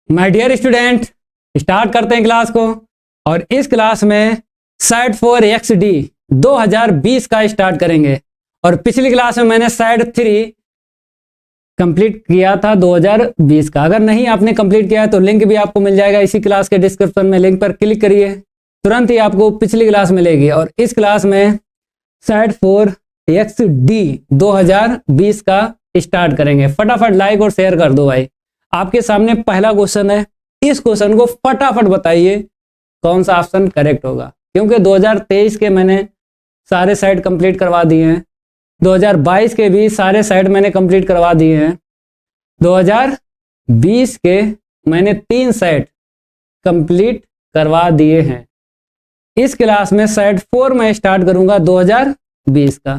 My dear student, start करते हैं class को। और इस क्लास में साइड 4XD 2020 का स्टार्ट करेंगे। और पिछली क्लास में मैंने साइड 3 कंप्लीट किया था 2020 का। अगर नहीं आपने कंप्लीट किया है तो लिंक भी आपको मिल जाएगा इसी क्लास के डिस्क्रिप्शन में। लिंक पर क्लिक करिए, तुरंत ही आपको पिछली क्लास मिलेगी। और इस क्लास में साइड 4XD 2020 का स्टार्ट करेंगे। फटाफट लाइक और शेयर कर दो भाई। आपके सामने पहला क्वेश्चन है, इस क्वेश्चन को फटाफट बताइए कौन सा ऑप्शन करेक्ट होगा, क्योंकि 2023 के मैंने सारे साइड कंप्लीट करवा दिए हैं, 2022 के भी सारे साइड मैंने कंप्लीट करवा दिए हैं, 2020 के मैंने 3 साइड कंप्लीट करवा दिए हैं। इस क्लास में साइड 4 में स्टार्ट करूंगा 2020 का।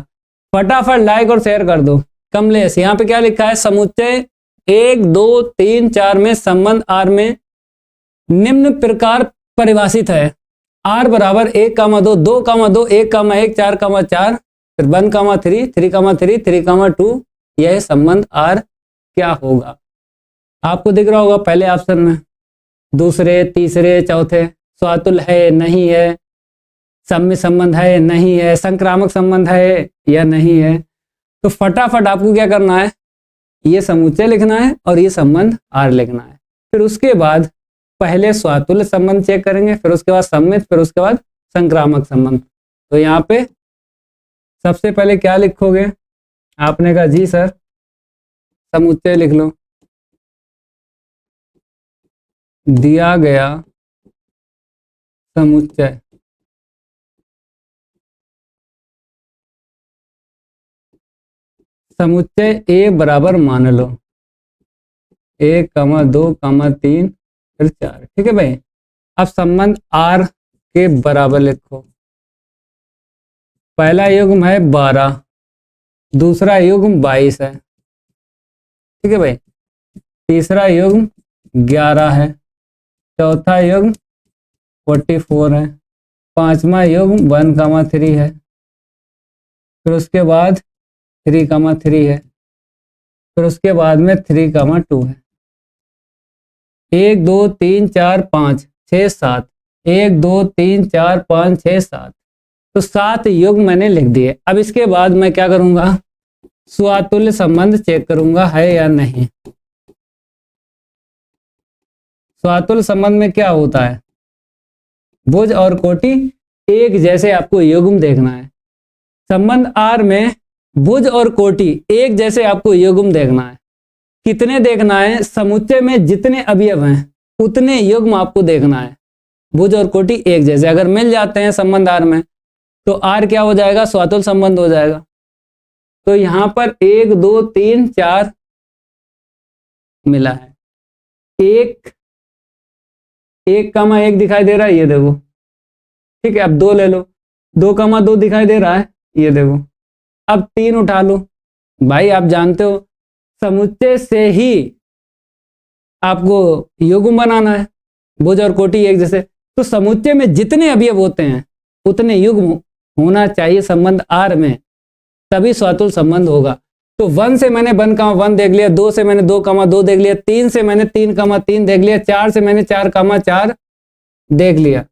फटाफट लाइक और शेयर कर दो। कमलेश, यहाँ पे क्या लिखा है? समुच्चय 1, 2, 3, 4 में संबंध R में निम्न प्रकार परिभाषित है। R बराबर 1, 2, 2, 1, 1, 4, 4, फिर 1, 3, 3, 3, 3, 2। यह संबंध R क्या होगा? आपको दिख रहा होगा पहले ऑप्शन में, दूसरे, तीसरे, चौथे। स्वातुल है, नहीं है। सम्य संबंध है, नहीं है। संक्रामक संबंध है या नहीं है? तो फटाफट आपको क्या करना है, ये समुच्चय लिखना है और ये संबंध R लिखना है। फिर उसके बाद पहले स्वातुल्य संबंध चेक करेंगे, फिर उसके बाद सम्मित, फिर उसके बाद संक्रामक संबंध। तो यहाँ पे सबसे पहले क्या लिखोगे? आपने कहा जी सर समुच्चय लिख लो। दिया गया समुच्चय समुच्चय A बराबर मान लो 1, 2, 3, फिर 4। ठीक है भाई। अब संबंध R के बराबर लिखो। पहला युग्म है 12, दूसरा युग्म 22 है। ठीक है भाई। तीसरा युग्म 11 है, चौथा युग्म 44 है, पांचवा युग्म 1, 3 है, फिर उसके बाद 3, 3 है, फिर उसके बाद में 3, 2 है। 1, 2, 3, 4, 5, 6, 7। 1, 2, 3, 4, 5, 6, 7। तो 7 युग्म मैंने लिख दिए। अब इसके बाद मैं क्या करूंगा? स्वातुल्य संबंध चेक करूंगा है या नहीं। स्वातुल्य संबंध में क्या होता है? भुज और कोटि एक जैसे आपको युग्म देखना है। संबंध R में भुज और कोटि एक जैसे आपको युग्म देखना है। कितने देखना है? समुच्चय में जितने अवयव हैं उतने युग्म आपको देखना है। भुज और कोटि एक जैसे अगर मिल जाते हैं संबंध R में तो R क्या हो जाएगा? स्वातुल्य संबंध हो जाएगा। तो यहां पर 1, 2, 3, 4 मिला है। 1, 1 दिखाई दे रहा है, ये देखो। ठीक है, अब 2 ले लो। 2, 2 दिखाई दे रहा है, ये देखो। अब 3 उठा लो। भाई आप जानते हो समुच्चय से ही आपको युग्म बनाना है। भुज और कोटि एक जैसे, तो समुच्चय में जितने अवयव होते हैं उतने युग्म होना चाहिए संबंध R में, तभी स्वातुल्य संबंध होगा। तो 1 से मैंने 1, 1 देख लिया, 2 से मैंने 2, 2 देख लिया, 3 से मैंने 3, 3 देख लिया, 4 से मैंने 4, 4 देख लिया।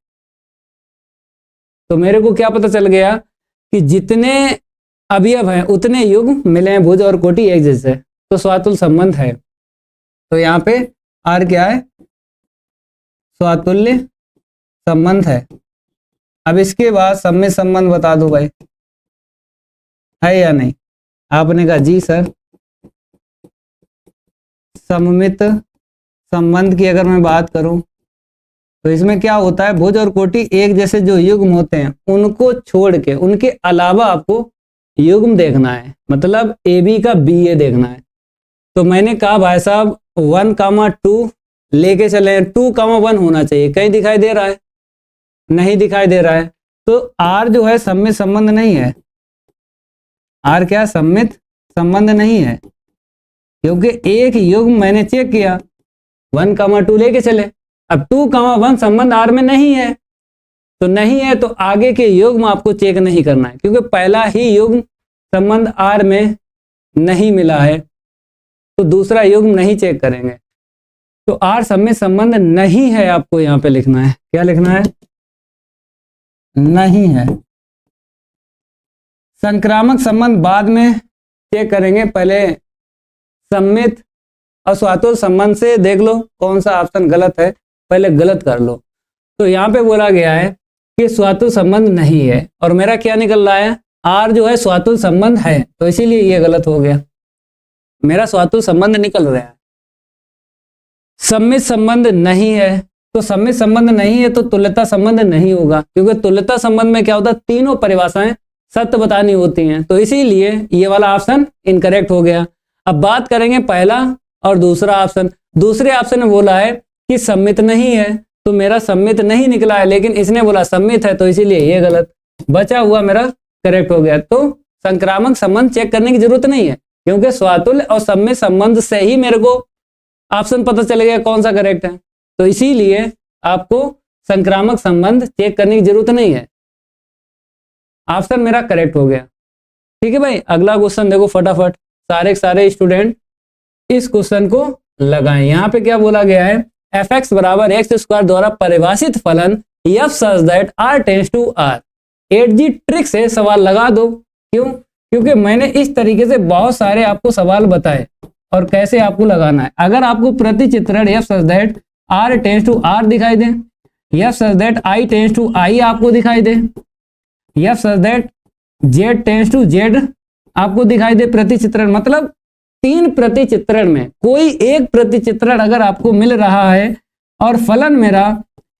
तो मेरे को क्या पता चल गया कि जितने अवयव हैं उतने युग्म मिले हैं भुज और कोटि एक जैसे, तो स्वातुल्य संबंध है। तो यहाँ पे R क्या है? स्वातुल्य संबंध है। अब इसके बाद सम्मित संबंध बता दो भाई, है या नहीं? आपने कहा जी सर। सम्मित संबंध की अगर मैं बात करूं तो इसमें क्या होता है? भुज और कोटि एक जैसे जो युग्म होते हैं उनको छोड़ के उनके अलावा आपको युग्म देखना है, मतलब AB का BA देखना है। तो मैंने कहा भाई साहब 1, 2 लेके चले। 2, 1 होना चाहिए। कहीं दिखाई दे रहा है? नहीं दिखाई दे रहा है। तो R जो है सम्मित संबंध नहीं है। R क्या? सम्मित संबंध नहीं है, क्योंकि एक युग्म मैंने चेक किया 1, 2 लेके चले। अब 2, 1 संबंध R में नहीं है, तो नहीं है तो आगे के युग्म आपको चेक नहीं करना है, क्योंकि पहला ही युग्म संबंध R में नहीं मिला है, तो दूसरा युग्म नहीं चेक करेंगे। तो आर सम्मित संबंध नहीं है, आपको यहां पे लिखना है। क्या लिखना है? नहीं है। संक्रामक संबंध बाद में चेक करेंगे, पहले सम्मित और स्वातुल संबंध से देख लो कौन सा ऑप्शन गलत है, पहले गलत कर लो। तो यहाँ पे बोला गया है कि स्वातुल संबंध नहीं है, और मेरा क्या निकल रहा है? आर जो है स्वातुल संबंध है, तो इसीलिए ये गलत हो गया। मेरा स्वातुल संबंध निकल रहा है। सम्मित संबंध नहीं है, तो सम्मित संबंध नहीं है तो तुल्यता संबंध नहीं होगा, क्योंकि तुल्यता संबंध में क्या होता है? तीनों परिभाषाएं सत्य बतानी होती हैं, तो इसीलिए ये वाला ऑप्शन इनकरेक्ट हो गया। अब बात करेंगे पहला और दूसरा ऑप्शन। दूसरे ऑप्शन में बोला है कि सम्मित नहीं है, तो मेरा सम्मित नहीं निकला है, लेकिन इसने बोला सम्मित है, तो इसीलिए ये गलत। बचा हुआ मेरा करेक्ट हो गया। तो संक्रामक संबंध चेक करने की जरूरत नहीं है, क्योंकि स्वातुल्य और सम्मित संबंध से ही मेरे को ऑप्शन पता चलेगा कौन सा करेक्ट है, तो इसीलिए आपको संक्रामक संबंध चेक करने की जरूरत नहीं है। ऑप्शन मेरा करेक्ट हो गया। ठीक है भाई, अगला क्वेश्चन देखो फटाफट, सारे के सारे स्टूडेंट इस क्वेश्चन को लगाएं। यहाँ पे क्या बोला गया है? एफ एक्स बराबर एक्स स्क्वायर द्वारा परिभाषित फलन F such that are tends to R. 8G trick से सवाल लगा दो। क्यों? क्योंकि मैंने इस तरीके से बहुत सारे आपको सवाल बताए और कैसे आपको लगाना है। अगर आपको प्रतिचित्रण f such that are tends to r दिखाई दे, f such that I tends to I आपको दिखाई दे, f such that z tends to z आपको दिखाई दे, प्रतिचित्रण मतलब 3 प्रतिचित्रण में कोई एक प्रतिचित्रण अगर आपको मिल रहा है और फलन मेरा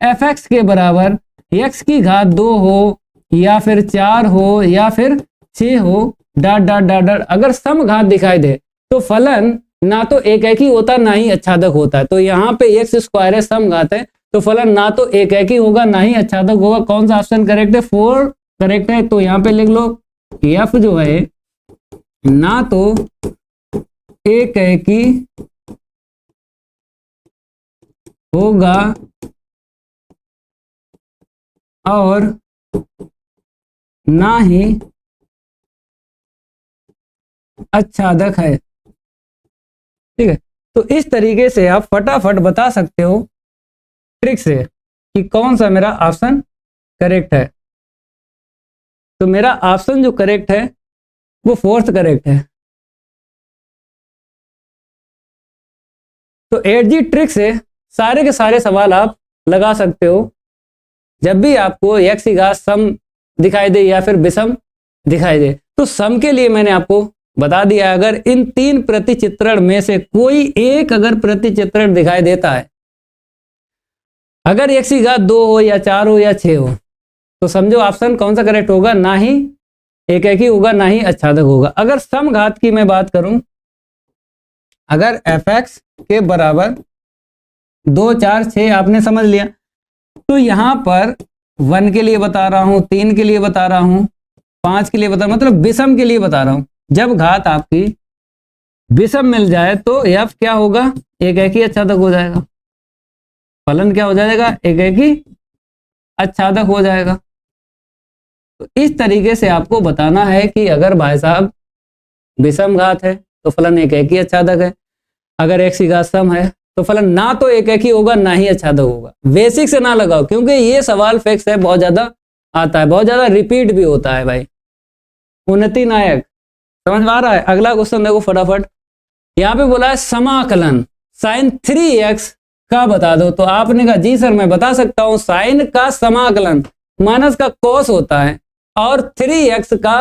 एफ एक्स के बराबर एक्स की घात 2 हो या फिर 4 हो या फिर 6 हो, डॉट डॉट डॉट डॉट, अगर समघात दिखाई दे तो फलन ना तो एक ही होता ना ही अच्छादक होता है। तो यहाँ पे एक्स स्क्वायर है, समघात है, तो फलन ना तो एक ही होगा ना ही अच्छादक होगा। कौन सा ऑप्शन करेक्ट है? 4 करेक्ट है। तो यहाँ पे लिख लो एफ जो है ना तो एक ही होगा और ना ही अच्छादक है। ठीक है, तो इस तरीके से आप फटाफट बता सकते हो ट्रिक से कि कौन सा मेरा ऑप्शन करेक्ट है। तो मेरा ऑप्शन जो करेक्ट है वो 4th करेक्ट है। तो 8G ट्रिक से सारे के सारे सवाल आप लगा सकते हो जब भी आपको एक्स की घात सम दिखाई दे या फिर विषम दिखाई दे। तो सम के लिए मैंने आपको बता दिया, अगर इन 3 प्रतिचित्रण में से कोई एक अगर प्रतिचित्रण दिखाई देता है, अगर एक्स की घात 2 हो या 4 हो या 6 हो, तो समझो ऑप्शन कौन सा करेक्ट होगा? ना ही एक ही होगा ना ही अच्छादक होगा। अगर समघात की मैं बात करूं, अगर एफ एक्स के बराबर 2 4 6 आपने समझ लिया, तो यहां पर 1 के लिए बता रहा हूं, 3 के लिए बता रहा हूं, 5 के लिए बता, मतलब विषम के लिए बता रहा हूं। जब घात आपकी विषम मिल जाए तो एफ क्या होगा? एक ही अच्छादक हो जाएगा। फलन क्या हो जाएगा? एक ही अच्छादक हो जाएगा। तो इस तरीके से आपको बताना है कि अगर भाई साहब विषम घात है तो फलन एक ही अच्छादक है, अगर एक्स की घात सम है तो फलन ना तो एक ही होगा ना ही अच्छादक होगा। बेसिक से ना लगाओ, क्योंकि ये सवाल फिक्स है, बहुत ज्यादा आता है, बहुत ज्यादा रिपीट भी होता है भाई। उन्नति नायक, समझ में आ रहा है? अगला क्वेश्चन देखो फटाफट। यहाँ पे बोला है समाकलन साइन 3x का बता दो। तो आपने कहा जी सर मैं बता सकता हूं, साइन का समाकलन माइनस का कॉस होता है और 3x का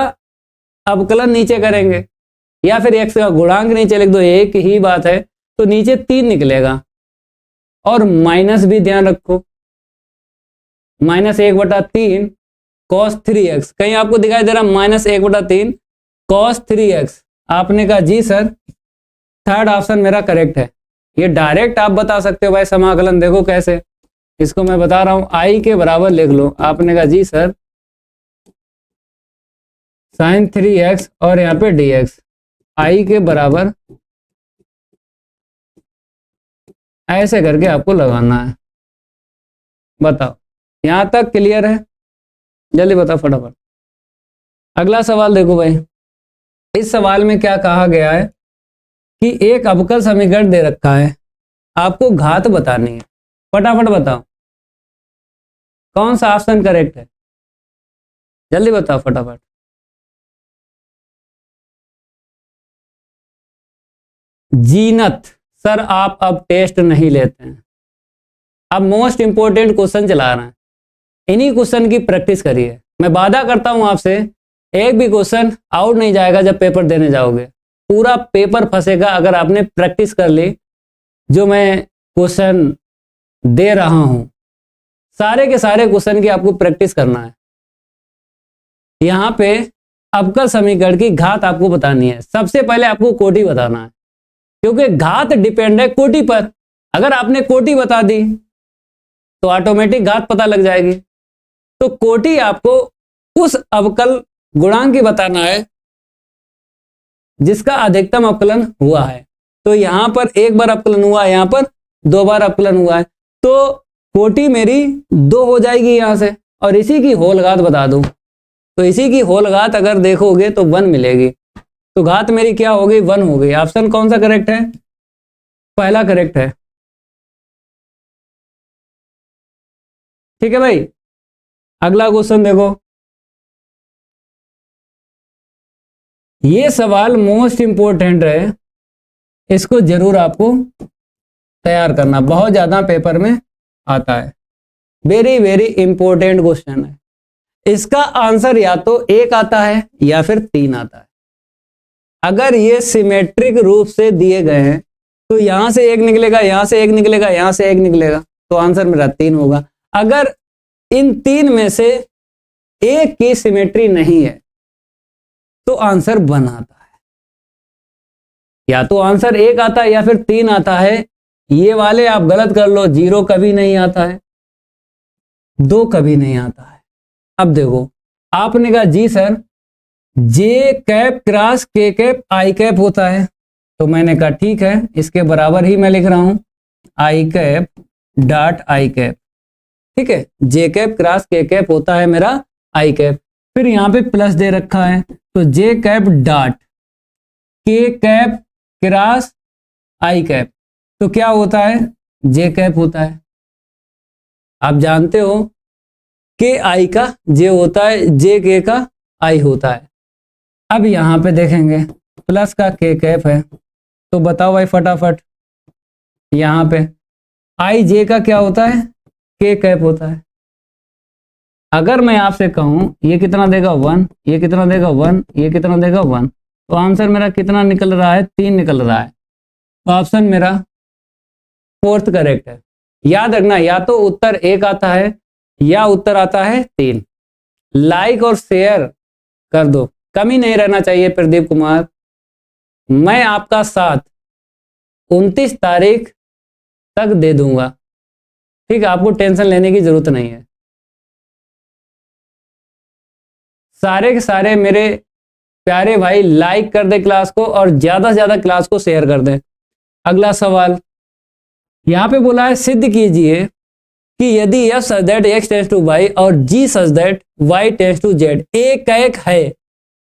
अवकलन नीचे करेंगे या फिर x का गुणांक नीचे लिख दो, एक ही बात है। तो नीचे 3 निकलेगा और माइनस भी ध्यान रखो, -1/3 cos 3x, कहीं आपको दिखाई दे रहा -1/3 cos 3x? आपने कहा जी सर 3rd ऑप्शन मेरा करेक्ट है। ये डायरेक्ट आप बता सकते हो भाई समाकलन, देखो कैसे, इसको मैं बता रहा हूं, आई के बराबर लिख लो। आपने कहा जी सर sin 3x और यहाँ पे dx, आई के बराबर ऐसे करके आपको लगाना है। बताओ यहां तक क्लियर है? जल्दी बताओ फटाफट। अगला सवाल देखो भाई, इस सवाल में क्या कहा गया है कि एक अवकल समीकरण दे रखा है आपको घात बतानी है। फटाफट बताओ कौन सा ऑप्शन करेक्ट है, जल्दी बताओ फटाफट। जीनत सर आप अब टेस्ट नहीं लेते हैं, अब मोस्ट इंपोर्टेंट क्वेश्चन चला रहे हैं, इन्हीं क्वेश्चन की प्रैक्टिस करिए। मैं वादा करता हूं आपसे एक भी क्वेश्चन आउट नहीं जाएगा जब पेपर देने जाओगे, पूरा पेपर फंसेगा अगर आपने प्रैक्टिस कर ली। जो मैं क्वेश्चन दे रहा हूं सारे के सारे क्वेश्चन की आपको प्रैक्टिस करना है। यहां पे अवकल समीकरण की घात आपको बतानी है। सबसे पहले आपको कोटि बताना है, क्योंकि घात डिपेंड है कोटि पर। अगर आपने कोटि बता दी तो ऑटोमेटिक घात पता लग जाएगी। तो कोटि आपको उस अवकल गुणांक की बताना है जिसका अधिकतम अवकलन हुआ है। तो यहां पर एक बार अवकलन हुआ है, यहां पर 2 बार अवकलन हुआ है, तो कोटि मेरी 2 हो जाएगी यहां से। और इसी की होल घात बता दूं तो इसी की होल घात अगर देखोगे तो 1 मिलेगी। तो घात मेरी क्या हो गई, 1 हो गई। ऑप्शन कौन सा करेक्ट है, पहला करेक्ट है। ठीक है भाई, अगला क्वेश्चन देखो। ये सवाल मोस्ट इंपोर्टेंट है, इसको जरूर आपको तैयार करना, बहुत ज्यादा पेपर में आता है। वेरी वेरी इंपॉर्टेंट क्वेश्चन है। इसका आंसर या तो 1 आता है या फिर 3 आता है। अगर ये सिमेट्रिक रूप से दिए गए हैं तो यहां से 1 निकलेगा, यहां से 1 निकलेगा, यहां से 1 निकलेगा, तो आंसर मेरा 3 होगा। अगर इन 3 में से एक की सिमेट्री नहीं है तो आंसर 1 आता है। या तो आंसर 1 आता है या फिर 3 आता है। ये वाले आप गलत कर लो, 0 कभी नहीं आता है, 2 कभी नहीं आता है। अब देखो आपने कहा जी सर जे कैप क्रॉस के कैप आई कैप होता है, तो मैंने कहा ठीक है, इसके बराबर ही मैं लिख रहा हूं आई कैप डॉट आई कैप। ठीक है, जे कैप क्रॉस के कैप होता है मेरा आई कैप। फिर यहां पे प्लस दे रखा है, तो जे कैप डॉट के कैप क्रॉस आई कैप, तो क्या होता है, जे कैप होता है। आप जानते हो के आई का जे होता है, जे के का आई होता है। अब यहां पे देखेंगे प्लस का के कैप है, तो बताओ भाई फटाफट, यहां पे आई जे का क्या होता है, के कैप होता है। अगर मैं आपसे कहूं ये कितना देगा 1, ये कितना देगा 1, ये कितना देगा 1, तो आंसर मेरा कितना निकल रहा है, 3 निकल रहा है। तो ऑप्शन मेरा 4th करेक्ट है। याद रखना, या तो उत्तर 1 आता है या उत्तर आता है 3। लाइक और शेयर कर दो, कमी नहीं रहना चाहिए। प्रदीप कुमार, मैं आपका साथ 29 तारीख तक दे दूंगा। ठीक है, आपको टेंशन लेने की जरूरत नहीं है। सारे के सारे मेरे प्यारे भाई लाइक कर दे क्लास को और ज्यादा से ज्यादा क्लास को शेयर कर दें। अगला सवाल यहां पे बोला है सिद्ध कीजिए कि यदि f such that x tends to y और g such that y tends to z एक का एक है,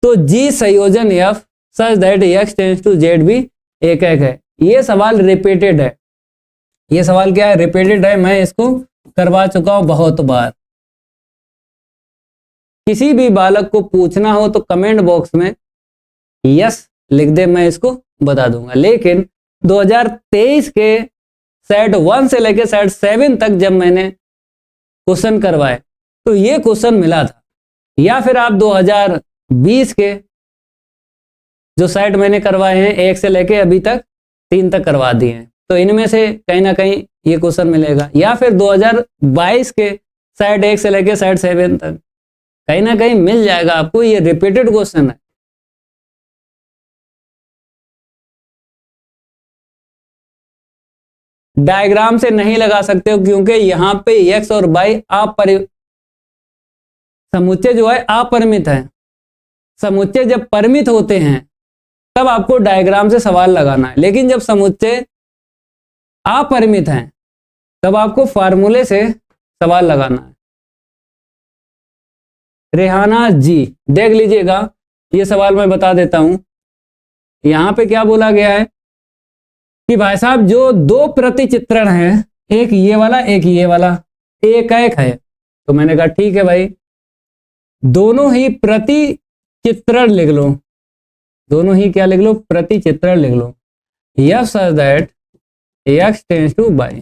तो g संयोजन f such that x tends to z भी एक एक है। ये सवाल रिपीटेड है। ये सवाल क्या है, रिपीटेड है। मैं इसको करवा चुका हूं बहुत बार। किसी भी बालक को पूछना हो तो कमेंट बॉक्स में यस लिख दे, मैं इसको बता दूंगा। लेकिन 2023 के सेट 1 से लेकर सेट 7 तक जब मैंने क्वेश्चन करवाए तो ये क्वेश्चन मिला था। या फिर आप 2020 के जो सेट मैंने करवाए हैं 1 से लेके अभी तक 3 तक करवा दिए हैं, तो इनमें से कहीं ना कहीं ये क्वेश्चन मिलेगा। या फिर 2022 के सेट 1 से लेके सेट 7 तक कहीं ना कहीं मिल जाएगा आपको। ये रिपीटेड क्वेश्चन है। डायग्राम से नहीं लगा सकते हो क्योंकि यहां पे x और y समुच्चय जो है अपरिमित है। समुच्चय जब परिमित होते हैं तब आपको डायग्राम से सवाल लगाना है, लेकिन जब समुच्चय अपरिमित है तब आपको फार्मूले से सवाल लगाना है। रेहाना जी देख लीजिएगा, ये सवाल मैं बता देता हूं। यहां पे क्या बोला गया है, कि भाई साहब जो दो प्रतिचित्रण हैं, एक ये वाला एक ये वाला, एक एक है, तो मैंने कहा ठीक है भाई, दोनों ही प्रतिचित्रण लिख लो, दोनों ही क्या लिख लो, प्रतिचित्रण लिख लो। F such that x tends to y,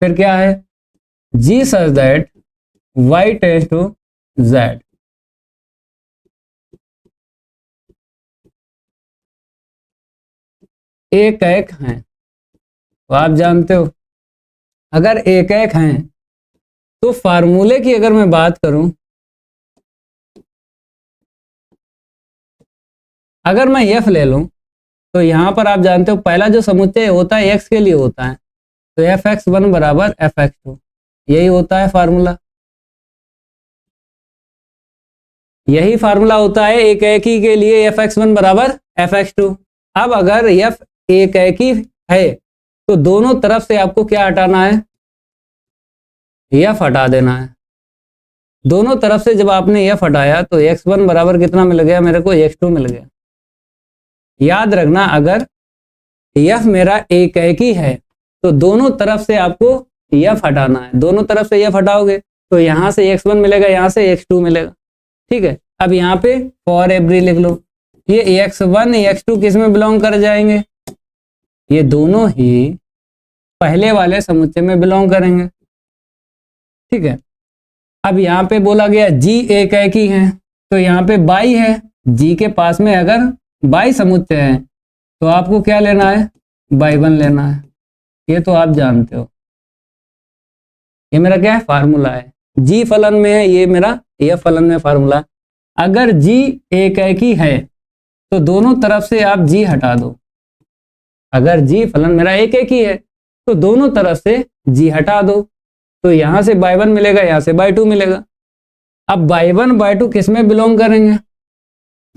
फिर क्या है, g such that y tends to z। एक एक हैं, तो आप जानते हो अगर एक एक हैं तो फार्मूले की अगर मैं बात करूं, अगर मैं एफ ले लूं तो यहां पर आप जानते हो पहला जो समुच्चय होता है एक्स के लिए होता है, तो एफ एक्स वन बराबर एफ एक्स टू, यही होता है फार्मूला, यही फार्मूला होता है एक एक ही के लिए, एफ एक्स वन बराबर एफ एक्स टू। अब अगर एफ एक एक ही है तो दोनों तरफ से आपको क्या हटाना है, एफ हटा देना है। दोनों तरफ से जब आपने एफ हटाया तो एक्स वन बराबर कितना मिल गया मेरे को, एक्स टू मिल गया। याद रखना अगर एफ मेरा एक एक ही है तो दोनों तरफ से आपको एफ हटाना है, दोनों तरफ से एफ हटाओगे तो यहां से एक्स वन मिलेगा, यहां से एक्स टू मिलेगा, ठीक है। अब यहाँ पे फॉर एवरी लिख लो, ये एक्स वन एक्स टू किस में बिलोंग कर जाएंगे, ये दोनों ही पहले वाले समुच्चय में बिलोंग करेंगे, ठीक है। अब यहाँ पे बोला गया जी एक एक ही है, तो यहाँ पे बाई है, जी के पास में अगर बाई समुच्चय है तो आपको क्या लेना है, बाई वन लेना है, ये तो आप जानते हो। ये मेरा क्या है, फार्मूला है, जी फलन में है ये मेरा, ये फलन में फार्मूला। अगर जी एक एक ही है तो दोनों तरफ से आप जी हटा दो, अगर जी फलन मेरा एक एक ही है तो दोनों तरफ से जी हटा दो, तो यहां से बाई वन मिलेगा, यहां से बाई टू मिलेगा। अब बाई वन बाई टू किस में बिलोंग करेंगे,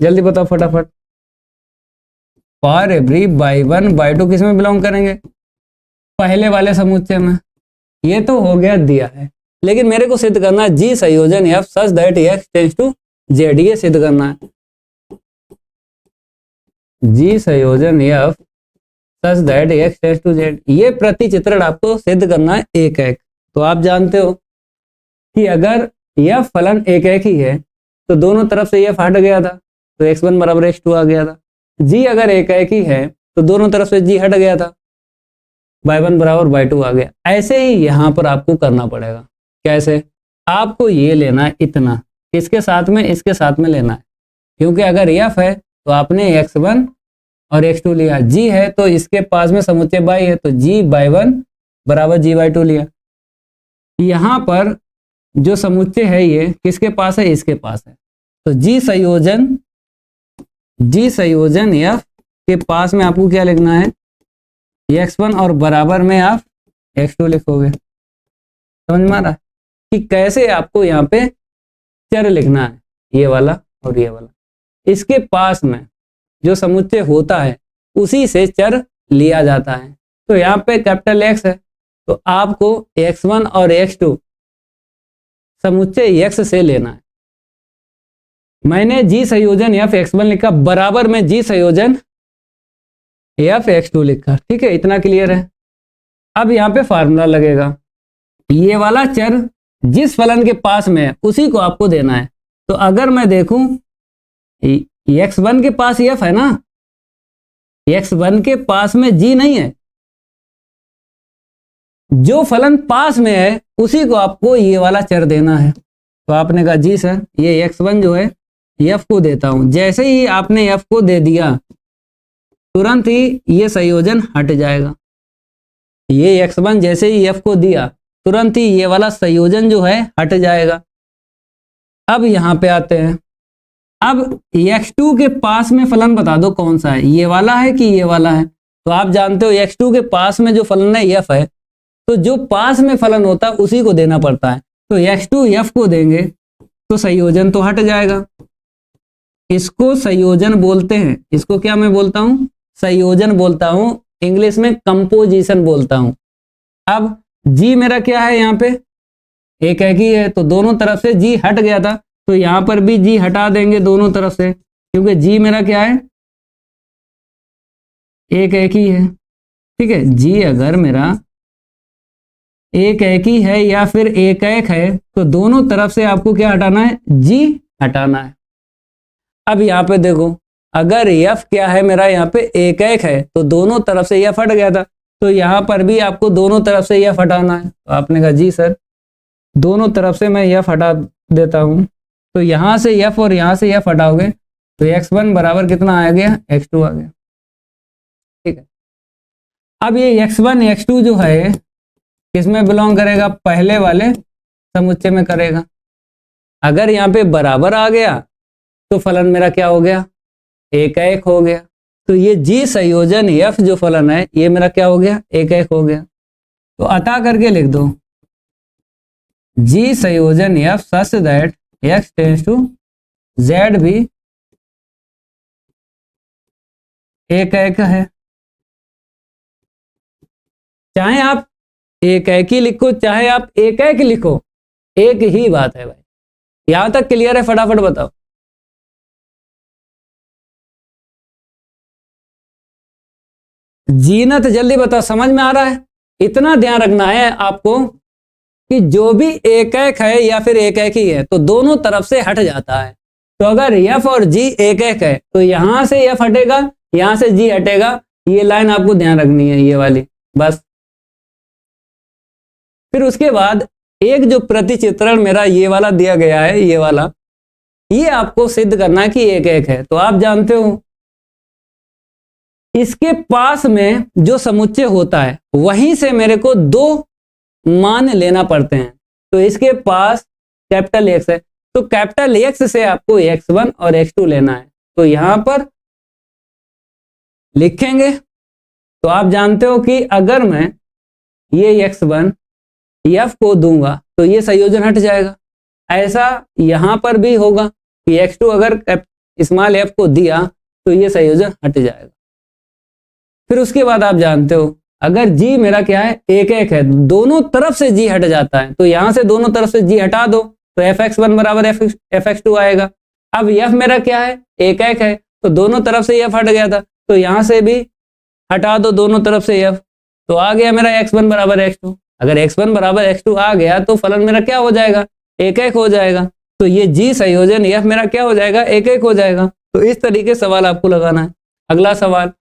जल्दी बताओ फटाफट, for every bi one by two किस में बिलोंग करेंगे, पहले वाले समुच्चय में। ये तो हो गया दिया है, लेकिन मेरे को सिद्ध करना है जी संयोजन F such that X tends to Z, ये सिद्ध करना है। जी संयोजन F such that X tends to Z, ये प्रतिचित्रण आपको सिद्ध करना है एक एक। तो आप जानते हो कि अगर यह फलन एक एक ही है तो दोनों तरफ से यह हट गया था तो एक्स वन बराबर एक्स टू आ गया था। जी अगर एक एक ही है तो दोनों तरफ से जी हट गया था, बाई वन बराबर बाई टू आ गया। ऐसे ही यहां पर आपको करना पड़ेगा। कैसे, आपको ये लेना है इतना, इसके साथ में इसके साथ में लेना है, क्योंकि अगर एफ है तो आपने एक्स वन और एक्स टू लिया, जी है तो इसके पास में समुच्चय बाई है तो जी बाई वन बराबर जी बाई टू लिया। यहां पर जो समुच्चय है ये किसके पास है, इसके पास है, तो जी संयोजन एफ के पास में आपको क्या लिखना है, एक्स वन और बराबर में आप एक्स टू लिखोगे। समझ में आ रहा है कि कैसे आपको यहाँ पे चर लिखना है, ये वाला और ये वाला, इसके पास में जो समुच्चय होता है उसी से चर लिया जाता है। तो यहाँ पे कैपिटल एक्स है तो आपको एक्स वन और एक्स टू समुच्चय एक्स से लेना है। मैंने जी संयोजन एफ एक्स वन लिखा, बराबर में जी संयोजन एफ एक्स टू लिखा, ठीक है, इतना क्लियर है। अब यहाँ पे फार्मूला लगेगा, ये वाला चर जिस फलन के पास में है उसी को आपको देना है। तो अगर मैं देखूं एक्स वन के पास एफ है ना, एक्स वन के पास में जी नहीं है, जो फलन पास में है उसी को आपको ये वाला चर देना है। तो आपने कहा जी सर ये एक्स वन जो है एफ को देता हूं, जैसे ही आपने एफ को दे दिया तुरंत ही ये संयोजन हट जाएगा। ये एक्स वन जैसे ही एफ को दिया तुरंत ही ये वाला संयोजन जो है हट जाएगा। अब यहां पे आते हैं, अब एक्स टू के पास में फलन बता दो कौन सा है, ये वाला है कि ये वाला है। तो आप जानते हो एक्स टू के पास में जो फलन है एफ है, तो जो पास में फलन होता है उसी को देना पड़ता है। तो एक्स टू एफ को देंगे तो संयोजन तो हट जाएगा, इसको संयोजन बोलते हैं। इसको क्या मैं बोलता हूं, संयोजन बोलता हूं, इंग्लिश में कंपोजिशन बोलता हूं। अब जी मेरा क्या है, यहाँ पे एक ही है तो दोनों तरफ से जी हट गया था, तो यहां पर भी जी हटा देंगे दोनों तरफ से, क्योंकि जी मेरा क्या है, एक ही है। ठीक है। जी अगर मेरा एक एक ही है या फिर एक एक है तो दोनों तरफ से आपको क्या हटाना है, जी हटाना है। अब यहाँ पे देखो, अगर एफ क्या है मेरा यहाँ पे एक एक है तो दोनों तरफ से एफ हट गया था, तो यहाँ पर भी आपको दोनों तरफ से एफ हटाना है। तो आपने कहा जी सर दोनों तरफ से मैं एफ हटा देता हूँ। तो यहाँ से एफ और यहाँ से एफ हटाओगे तो x1 बराबर कितना आ गया, x2 आ गया। ठीक है। अब ये x1 x2 जो है किसमें बिलोंग करेगा, पहले वाले समुच्चय में करेगा। अगर यहाँ पे बराबर आ गया तो फलन मेरा क्या हो गया, एक एक हो गया। तो ये जी संयोजन एफ जो फलन है ये मेरा क्या हो गया, एक एक हो गया। तो अतः करके लिख दो जी संयोजन F such that X tends to Z भी एक एक है। चाहे आप एक एक ही लिखो चाहे आप एक एक लिखो, एक ही बात है भाई। यहां तक क्लियर है, फटाफट बताओ। जीनत जल्दी बताओ, समझ में आ रहा है। इतना ध्यान रखना है आपको कि जो भी एक एक है या फिर एक एक ही है तो दोनों तरफ से हट जाता है। तो अगर एफ और जी एक एक है तो यहां से एफ हटेगा, यहां से जी हटेगा। ये लाइन आपको ध्यान रखनी है, ये वाली बस। फिर उसके बाद एक जो प्रतिचित्रण मेरा ये वाला दिया गया है, ये वाला, ये आपको सिद्ध करना है कि एक एक है। तो आप जानते हो इसके पास में जो समुच्चय होता है वहीं से मेरे को दो मान लेना पड़ते हैं। तो इसके पास कैपिटल एक्स है तो कैपिटल एक्स से आपको x1 और x2 लेना है। तो यहां पर लिखेंगे तो आप जानते हो कि अगर मैं ये x1 एफ को दूंगा तो ये संयोजन हट जाएगा। ऐसा यहां पर भी होगा कि x2 अगर स्मॉल एफ को दिया तो ये संयोजन हट जाएगा। फिर उसके बाद आप जानते हो अगर जी मेरा क्या है, एक एक है, दोनों तरफ से जी हट जाता है। तो यहां से दोनों तरफ से जी हटा दो तो fx1 बराबर fx2 आएगा। अब एफ मेरा क्या है, एक एक है, तो दोनों तरफ से एफ हट गया था तो यहां से भी हटा दो दोनों तरफ से एफ, तो आ गया मेरा x1 बराबर x2। अगर x1 बराबर x2 आ गया तो फलन मेरा क्या हो जाएगा, एक एक हो जाएगा। तो ये जी संयोजन एफ मेरा क्या हो जाएगा, एक एक हो जाएगा। तो इस तरीके सवाल आपको लगाना है। अगला सवाल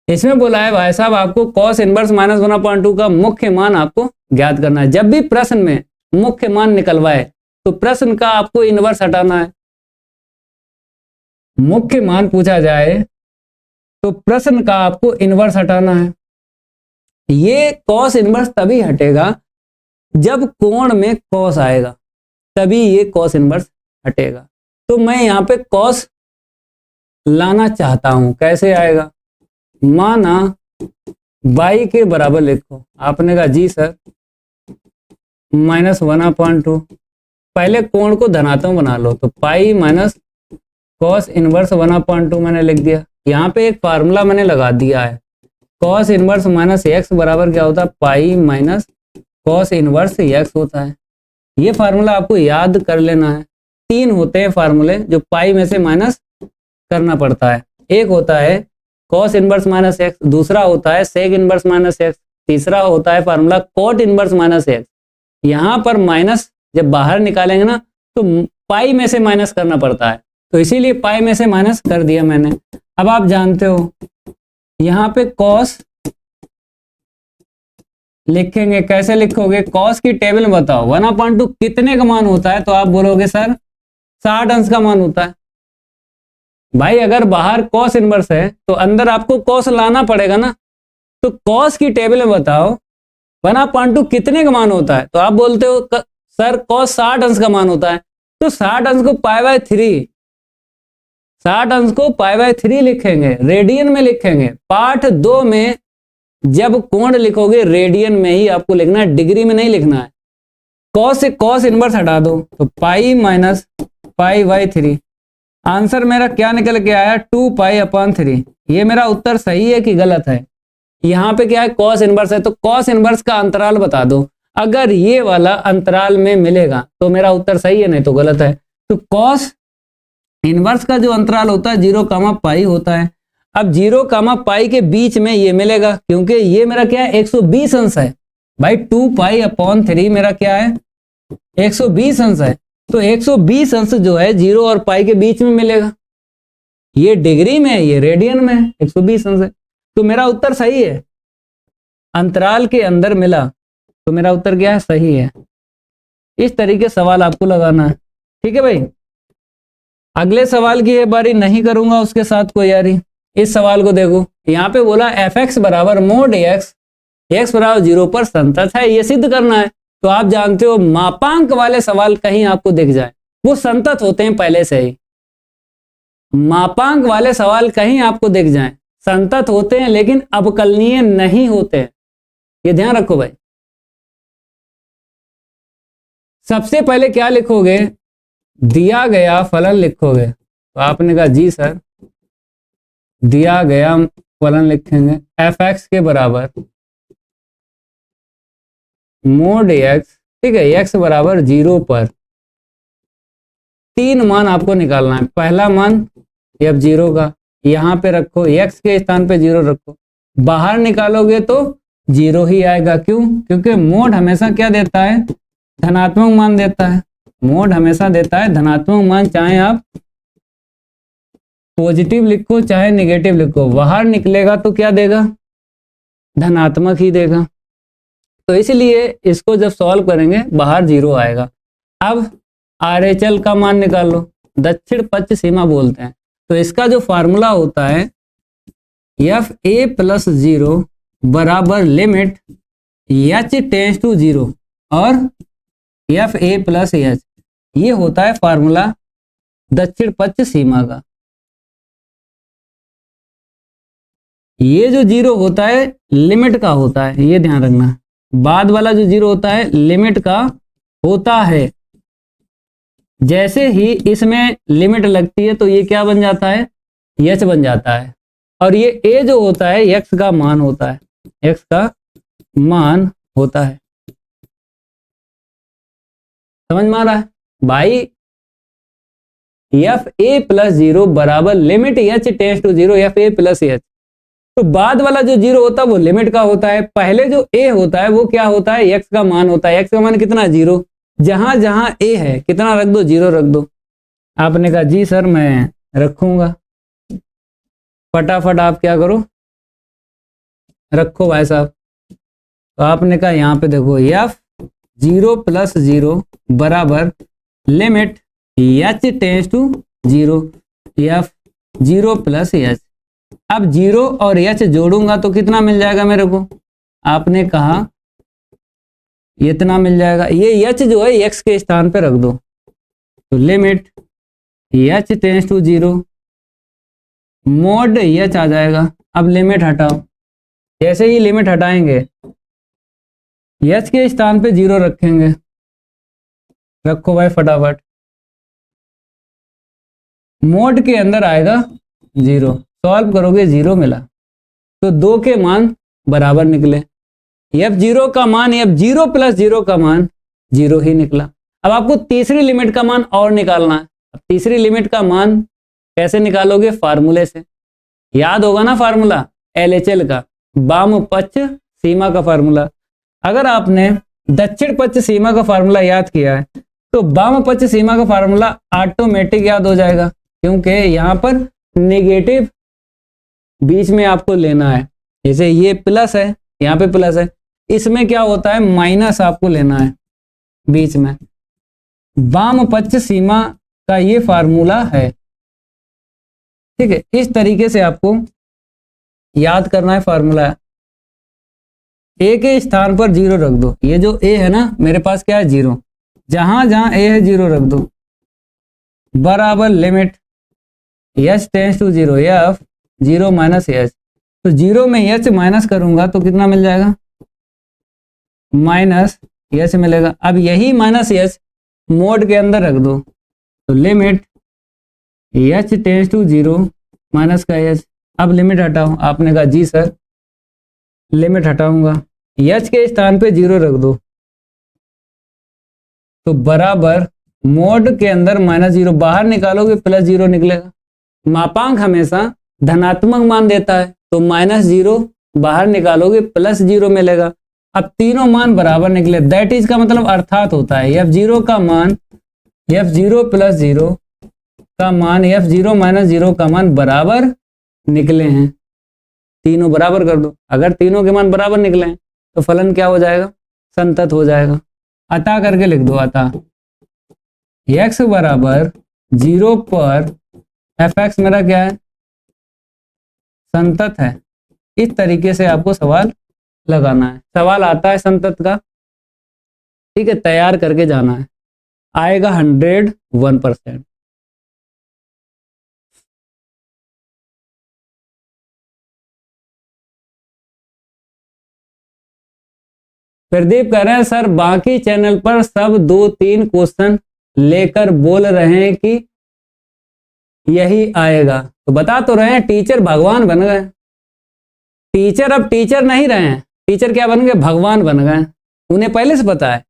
इसमें बोला है भाई साहब आपको cos इनवर्स माइनस 1/2 का मुख्य मान आपको ज्ञात करना है। जब भी प्रश्न में मुख्य मान निकलवाए तो प्रश्न का आपको इनवर्स हटाना है। मुख्य मान पूछा जाए तो प्रश्न का आपको इनवर्स हटाना है। ये cos इनवर्स तभी हटेगा जब कोण में cos आएगा, तभी ये cos इनवर्स हटेगा। तो मैं यहाँ पे cos लाना चाहता हूं, कैसे आएगा, माना y के बराबर लिखो। आपने कहा जी सर -1/2, पहले कोण को धनात्मक बना लो तो पाई माइनस cos इनवर्स 1/2 मैंने लिख दिया। यहाँ पे एक फार्मूला मैंने लगा दिया है, cos इनवर्स माइनस x बराबर क्या होता है, pi minus cos inverse x होता है। ये फार्मूला आपको याद कर लेना है। 3 होते हैं फार्मूले जो पाई में से माइनस करना पड़ता है। एक होता है cos इनवर्स माइनस एक्स, दूसरा होता है sec इनवर्स माइनस एक्स, तीसरा होता है formula cot inverse minus x. यहाँ पर माइनस जब बाहर निकालेंगे ना तो पाई में से माइनस करना पड़ता है, तो इसीलिए पाई में से माइनस कर दिया मैंने। अब आप जानते हो यहाँ पे cos लिखेंगे, कैसे लिखोगे, cos की टेबल में बताओ 1/2 कितने का मान होता है, तो आप बोलोगे सर 60 अंश का मान होता है। भाई अगर बाहर cos इनवर्स है तो अंदर आपको cos लाना पड़ेगा ना। तो cos की टेबल में बताओ 1/2 कितने का मान होता है, तो आप बोलते हो सर cos 60 अंश का मान होता है। तो 60 अंश को π/3, 60 अंश को π/3 लिखेंगे, रेडियन में लिखेंगे। पार्ट 2 में जब कोण लिखोगे रेडियन में ही आपको लिखना है, डिग्री में नहीं लिखना है। cos से cos इनवर्स हटा दो तो पाई माइनस π/3। आंसर मेरा क्या निकल के आया, 2π/3। ये मेरा उत्तर सही है कि गलत है। यहाँ पे क्या है, cos इनवर्स है तो cos इनवर्स का अंतराल बता दो। अगर ये वाला अंतराल में मिलेगा तो मेरा उत्तर सही है, नहीं तो गलत है। तो cos इनवर्स का जो अंतराल होता है 0, π होता है। अब 0, पाई के बीच में ये मिलेगा, क्योंकि ये मेरा क्या है 120 अंश है भाई। 2 पाई अपॉन 3 मेरा क्या है 120 अंश है। तो 120 अंश जो है 0 और पाई के बीच में मिलेगा। ये डिग्री में है, ये रेडियन में है, 120 अंश है। तो मेरा उत्तर सही है, अंतराल के अंदर मिला, तो मेरा उत्तर क्या है सही है। इस तरीके सवाल आपको लगाना है, ठीक है भाई। अगले सवाल की ये बारी नहीं करूंगा उसके साथ कोई यारी। इस सवाल को देखो, यहाँ पे बोला एफ एक्स बराबर मोड एक्स, एक्स बराबर 0 पर संतत है, ये सिद्ध करना है। तो आप जानते हो मापांक वाले सवाल कहीं आपको दिख जाए वो संतत होते हैं पहले से ही। मापांक वाले सवाल कहीं आपको दिख जाए संतत होते हैं, लेकिन अवकलनीय नहीं होते हैं, ये ध्यान रखो भाई। सबसे पहले क्या लिखोगे, दिया गया फलन लिखोगे। तो आपने कहा जी सर, दिया गया फलन लिखेंगे एफ एक्स के बराबर मोड एक्स, ठीक है, एक्स बराबर 0 पर 3 मान आपको निकालना है। पहला मान एफ 0 का यहाँ पे रखो, एक्स के स्थान पे 0 रखो, बाहर निकालोगे तो 0 ही आएगा। क्यों? क्योंकि मोड हमेशा क्या देता है, धनात्मक मान देता है। मोड हमेशा देता है धनात्मक मान, चाहे आप पॉजिटिव लिखो चाहे नेगेटिव लिखो, बाहर निकलेगा तो क्या देगा, धनात्मक ही देगा। तो इसलिए इसको जब सॉल्व करेंगे बाहर 0 आएगा। अब आरएचएल का मान निकाल लो, दक्षिण पश्च सीमा बोलते हैं। तो इसका जो फार्मूला होता है एफ ए प्लस 0 बराबर लिमिट एच टेंस टू 0 और एफ ए प्लस एच, ये होता है फार्मूला दक्षिण पश्च सीमा का। ये जो 0 होता है लिमिट का होता है, ये ध्यान रखना। बाद वाला जो 0 होता है लिमिट का होता है। जैसे ही इसमें लिमिट लगती है तो ये क्या बन जाता है, एच बन जाता है। और ये ए जो होता है एक्स का मान होता है, एक्स का मान होता है। समझ में आ रहा है भाई? एफ ए प्लस 0 बराबर limit H tends to 0 F A plus H. तो बाद वाला जो 0 होता है वो लिमिट का होता है, पहले जो ए होता है वो क्या होता है, एक्स का मान होता है। एक्स का मान कितना, 0। जहां जहां ए है कितना रख दो, 0 रख दो। आपने कहा जी सर मैं रखूंगा। फटाफट आप क्या करो, रखो भाई साहब। तो आपने कहा यहाँ पे देखो एफ 0 प्लस 0 बराबर limit H tends to 0 F 0 plus H. अब 0 और एच जोड़ूंगा तो कितना मिल जाएगा मेरे को, आपने कहा इतना मिल जाएगा। ये एच जो है एक्स के स्थान पे रख दो, तो limit H tends to 0 mod h आ जाएगा। अब लिमिट हटाओ, जैसे ही लिमिट हटाएंगे एच के स्थान पे 0 रखेंगे। रखो भाई फटाफट, मोड के अंदर आएगा 0, सॉल्व करोगे 0 मिला, तो 2 के मान बराबर निकले। एफ 0 का मान, एफ 0 प्लस 0 का मान 0 ही निकला। अब आपको तीसरी लिमिट का मान और निकालना है। अब तीसरी लिमिट का मान कैसे निकालोगे, फार्मूले से। याद होगा ना फार्मूला एलएचएल का, वाम पश्च सीमा का फार्मूला। अगर आपने दक्षिण पश्च सीमा का फार्मूला याद किया है तो वाम पश्च सीमा का फार्मूला ऑटोमेटिक याद हो जाएगा, क्योंकि यहाँ पर नेगेटिव बीच में आपको लेना है। जैसे ये प्लस है, यहाँ पे प्लस है, इसमें क्या होता है माइनस आपको लेना है बीच में। वाम पश्च सीमा का ये फार्मूला है, ठीक है। इस तरीके से आपको याद करना है फार्मूला। ए के स्थान पर 0 रख दो। ये जो ए है ना मेरे पास क्या है 0, जहां जहां ए है 0 रख दो, बराबर limit H tends to 0 F 0 minus H. तो 0 में एच माइनस करूंगा तो कितना मिल जाएगा, माइनस एच मिलेगा। अब यही माइनस एच मोड के अंदर रख दो, तो limit H tends to 0 minus का एच। अब लिमिट हटाओ, आपने कहा जी सर लिमिट हटाऊंगा, एच के स्थान पे 0 रख दो, तो बराबर मोड के अंदर माइनस 0, बाहर निकालोगे प्लस 0 निकलेगा। मापांक हमेशा धनात्मक मान देता है तो -0 बाहर निकालोगे +0 मिलेगा। अब तीनों मान बराबर निकले, दैट इज का मतलब अर्थात होता है f0 का मान f0 + 0 का मान f0 - 0 का मान बराबर निकले हैं। तीनों बराबर कर दो, अगर तीनों के मान बराबर निकले हैं तो फलन क्या हो जाएगा, संतत हो जाएगा। अतः करके लिख दो, अतः x बराबर 0 पर fx मेरा क्या है, संतत है। इस तरीके से आपको सवाल लगाना है। सवाल आता है संतत का, ठीक है, तैयार करके जाना है, आएगा 101%। प्रदीप कह रहे हैं सर बाकी चैनल पर सब 2-3 क्वेश्चन लेकर बोल रहे हैं कि यही आएगा, तो बता तो रहे हैं टीचर भगवान बन गए। टीचर अब टीचर नहीं रहे हैं, टीचर क्या बन गए, भगवान बन गए। उन्हें पहले से पता है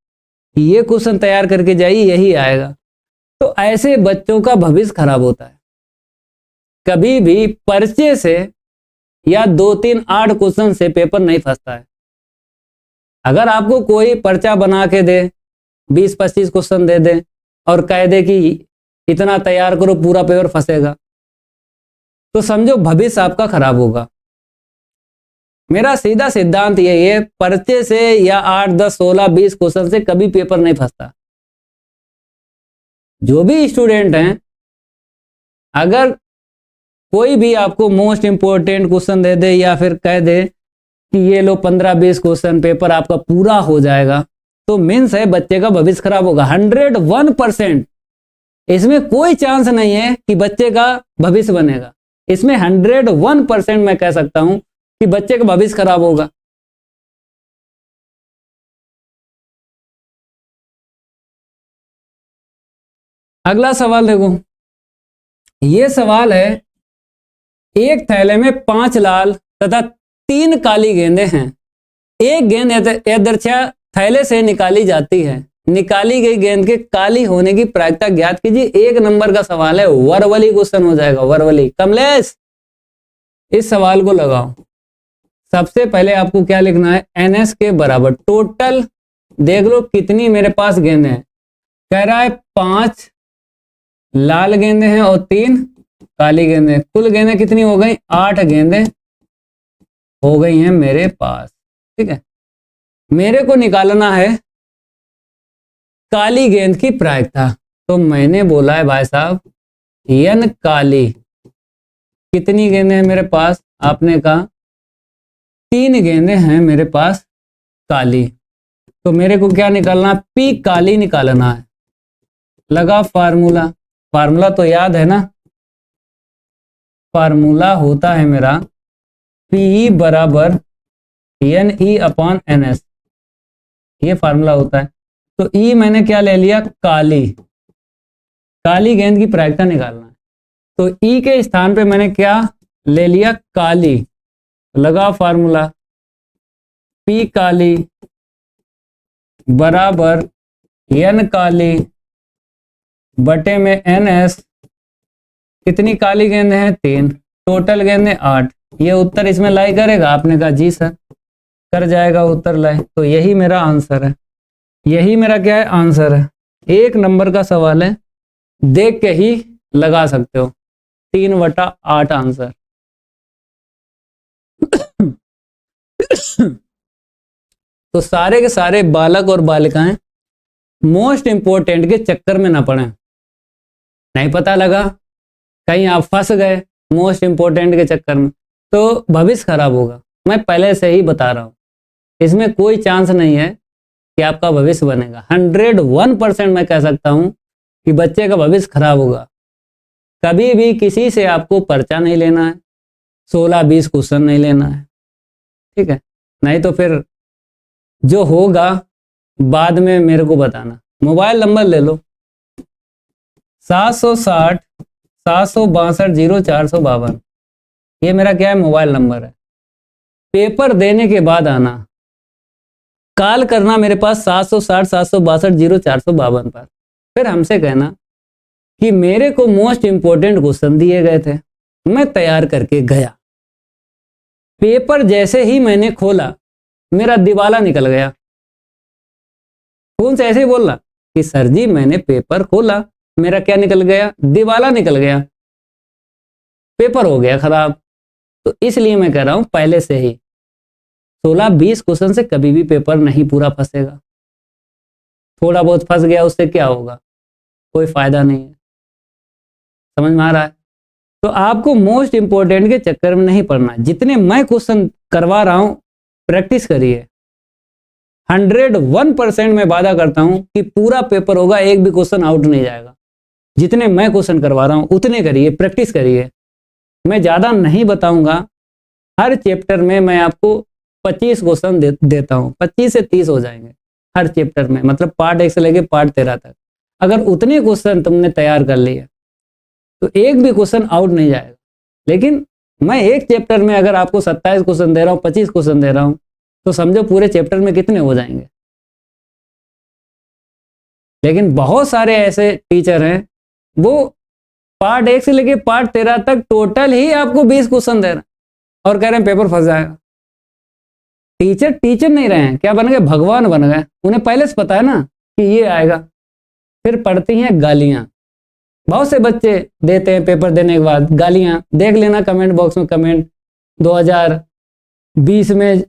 कि ये क्वेश्चन तैयार करके जाइए यही आएगा। तो ऐसे बच्चों का भविष्य खराब होता है। कभी भी पर्चे से या 2-3 8 क्वेश्चन से पेपर नहीं फंसता है। अगर आपको कोई पर्चा बना के दे, 20-25 क्वेश्चन दे दे और कह दे कि इतना तैयार करो पूरा पेपर फंसेगा, तो समझो भविष्य आपका खराब होगा। मेरा सीधा सिद्धांत यही है, पर्चे से या 8, 10, 16, 20 क्वेश्चन से कभी पेपर नहीं फंसता। जो भी स्टूडेंट हैं, अगर कोई भी आपको मोस्ट इंपोर्टेंट क्वेश्चन दे दे या फिर कह दे कि ये लो 15-20 क्वेश्चन पेपर आपका पूरा हो जाएगा, तो मीन्स है बच्चे का भविष्य खराब होगा 101%। इसमें कोई चांस नहीं है कि बच्चे का भविष्य बनेगा। इसमें 101% मैं कह सकता हूं कि बच्चे का भविष्य खराब होगा। अगला सवाल देखो, ये सवाल है, एक थैले में 5 लाल तथा 3 काली गेंदें हैं। एक गेंद यदृच्छा थैले से निकाली जाती है। निकाली गई गेंद के काली होने की प्रायिकता ज्ञात कीजिए। 1 नंबर का सवाल है, वर्बली क्वेश्चन हो जाएगा, वर्बली। कमलेश इस सवाल को लगाओ। सबसे पहले आपको क्या लिखना है, NS के बराबर टोटल देख लो कितनी मेरे पास गेंदें हैं। कह रहा है 5 लाल गेंदें हैं और 3 काली गेंदें। कुल गेंदें कितनी हो गई, 8 गेंदें हो गई हैं मेरे पास। ठीक है, मेरे को निकालना है काली गेंद की प्रायिकता। तो मैंने बोला है भाई साहब n काली, कितनी गेंदें हैं मेरे पास, आपने कहा 3 गेंदें हैं मेरे पास काली। तो मेरे को क्या निकालना, P काली निकालना है। लगा फार्मूला, फार्मूला तो याद है ना, फार्मूला होता है मेरा P बराबर NE/NS, ये फार्मूला होता है। तो E मैंने क्या ले लिया, काली, काली गेंद की प्रायिकता निकालना है। तो E के स्थान पे मैंने क्या ले लिया, काली। लगा फार्मूला P काली बराबर N काली बटे में NS। कितनी काली गेंदें हैं, 3, टोटल गेंदें 8। ये उत्तर इसमें लाई करेगा, आपने कहा जी सर, कर जाएगा उत्तर लाई। तो यही मेरा आंसर है, यही मेरा क्या है, आंसर है। 1 नंबर का सवाल है, देख के ही लगा सकते हो, 3/8 आंसर। तो सारे के सारे बालक और बालिकाएं मोस्ट इंपोर्टेंट के चक्कर में ना पड़े। नहीं पता लगा, कहीं आप फंस गए मोस्ट इंपोर्टेंट के चक्कर में, तो भविष्य खराब होगा। मैं पहले से ही बता रहा हूं, इसमें कोई चांस नहीं है कि आपका भविष्य बनेगा। 101% मैं कह सकता हूं कि बच्चे का भविष्य खराब होगा। कभी भी किसी से आपको पर्चा नहीं लेना है, 16-20 क्वेश्चन नहीं लेना है, ठीक है, नहीं तो फिर जो होगा बाद में मेरे को बताना। मोबाइल नंबर ले लो, 760 762 0452, ये मेरा क्या है, मोबाइल नंबर है। पेपर देने के बाद आना, कॉल करना मेरे पास 760 762 0452 पर। फिर हमसे कहना कि मेरे को मोस्ट इंपोर्टेंट क्वेश्चन दिए गए थे, मैं तैयार करके गया। पेपर जैसे ही मैंने खोला मेरा दिवाला निकल गया। कौन से ऐसे ही बोल रहा कि सर जी मैंने पेपर खोला, मेरा क्या निकल गया? दिवाला निकल गया, पेपर हो गया खराब। तो इसलिए मैं कह रहा हूं पहले से ही 16-20 क्वेश्चन से कभी भी पेपर नहीं पूरा फंसेगा। थोड़ा बहुत फंस गया उससे क्या होगा? कोई फायदा नहीं है। समझ में आ रहा है? तो आपको मोस्ट इंपोर्टेंट के चक्कर में नहीं पड़ना। जितने मैं क्वेश्चन करवा रहा हूं प्रैक्टिस करिए। 101% मैं वादा करता हूं कि पूरा पेपर होगा, एक भी क्वेश्चन आउट नहीं जाएगा। जितने मैं क्वेश्चन करवा रहा हूं उतने करिए, प्रैक्टिस करिए। मैं ज़्यादा नहीं बताऊंगा। हर चैप्टर में मैं आपको 25 क्वेश्चन देता हूं, 25 से 30 हो जाएंगे हर चैप्टर में, मतलब पार्ट 1 से लेकर पार्ट 13 तक। अगर उतने क्वेश्चन तुमने तैयार कर लिए तो एक भी क्वेश्चन आउट नहीं जाएगा। लेकिन मैं एक चैप्टर में अगर आपको 27 क्वेश्चन दे रहा हूँ, 25 क्वेश्चन दे रहा हूँ, तो समझो पूरे चैप्टर में कितने हो जाएंगे। लेकिन बहुत सारे ऐसे टीचर हैं वो पार्ट 1 से लेके पार्ट 13 तक टोटल ही आपको 20 क्वेश्चन दे रहे हैं और कह रहे हैं पेपर फंस जाएगा। टीचर टीचर नहीं रहे हैं, क्या बन गए? भगवान बन गए। उन्हें पहले से पता है ना कि ये आएगा। फिर पढ़ती हैं गालियां। बहुत से बच्चे देते हैं पेपर देने के बाद गालियां। देख लेना कमेंट बॉक्स में कमेंट, 2020 में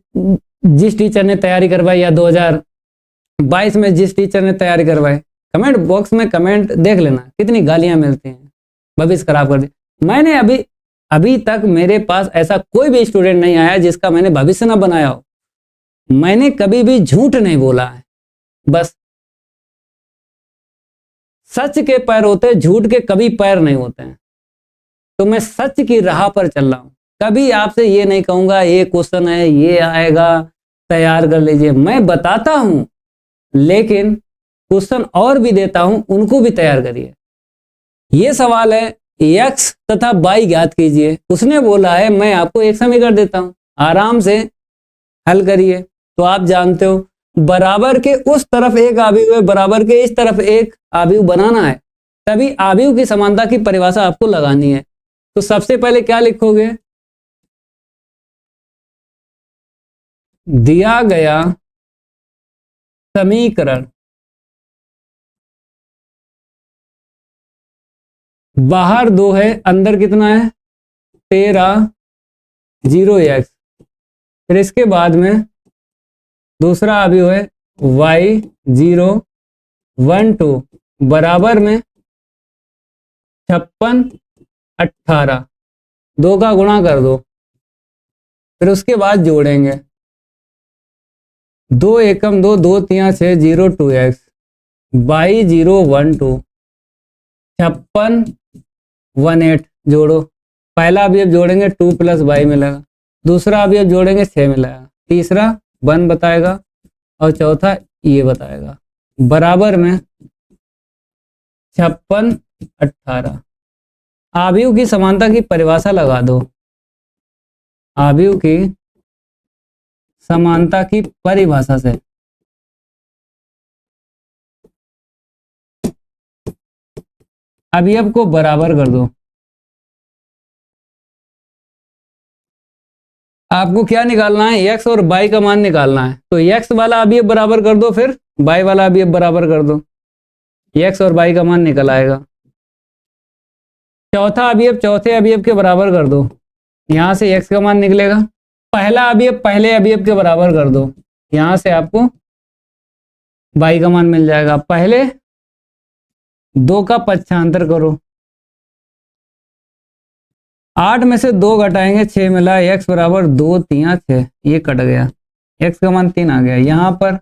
जिस टीचर ने तैयारी करवाई या 2022 में जिस टीचर ने तैयारी करवाई, कमेंट बॉक्स में कमेंट देख लेना कितनी गालियां मिलती हैं। भविष्य खराब कर दी। मैंने अभी तक मेरे पास ऐसा कोई भी स्टूडेंट नहीं आया जिसका मैंने भविष्य ना बनाया हो। मैंने कभी भी झूठ नहीं बोला है। बस सच के पैर होते हैं, झूठ के कभी पैर नहीं होते हैं। तो मैं सच की राह पर चल रहा हूं। कभी आपसे ये नहीं कहूंगा ये क्वेश्चन है, ये आएगा, तैयार कर लीजिए। मैं बताता हूं लेकिन क्वेश्चन और भी देता हूं, उनको भी तैयार करिए। ये सवाल है x तथा y ज्ञात कीजिए। उसने बोला है मैं आपको एक समीकरण देता हूं, आराम से हल करिए। तो आप जानते हो बराबर के उस तरफ एक आव्यूह है, बराबर के इस तरफ एक आव्यूह बनाना है, तभी आव्यूह की समानता की परिभाषा आपको लगानी है। तो सबसे पहले क्या लिखोगे? दिया गया समीकरण बाहर 2 है, अंदर कितना है? 13 0x। फिर इसके बाद में दूसरा अवयव है y 0 1 2 बराबर में 56 18, 2 का गुणा कर दो। फिर उसके बाद जोड़ेंगे 2 एकम 2 2 3 6 0 2x y 0 1 2 56 18 जोड़ो। पहला अवयव जोड़ेंगे 2 + y मिलेगा, दूसरा अवयव जोड़ेंगे 6 मिलेगा, तीसरा 1 बताएगा और चौथा ये बताएगा। बराबर में 56 18। आव्यूह की समानता की परिभाषा लगा दो। आव्यूह की समानता की परिभाषा से अवयव को बराबर कर दो। आपको क्या निकालना है? x और y का मान निकालना है। तो x वाला अवयव बराबर कर दो, फिर y वाला अवयव बराबर कर दो, x और y का मान निकल आएगा। चौथा अवयव चौथे अवयव के बराबर कर दो, यहां से x का मान निकलेगा। पहला अवयव पहले अवयव के बराबर कर दो, यहां से आपको y का मान मिल जाएगा। पहले 2 का पक्षांतर करो, 8 में से 2 घटाएंगे 6 मिला, x बराबर 2 3 6, ये कट गया, x का मान 3 आ गया। यहाँ पर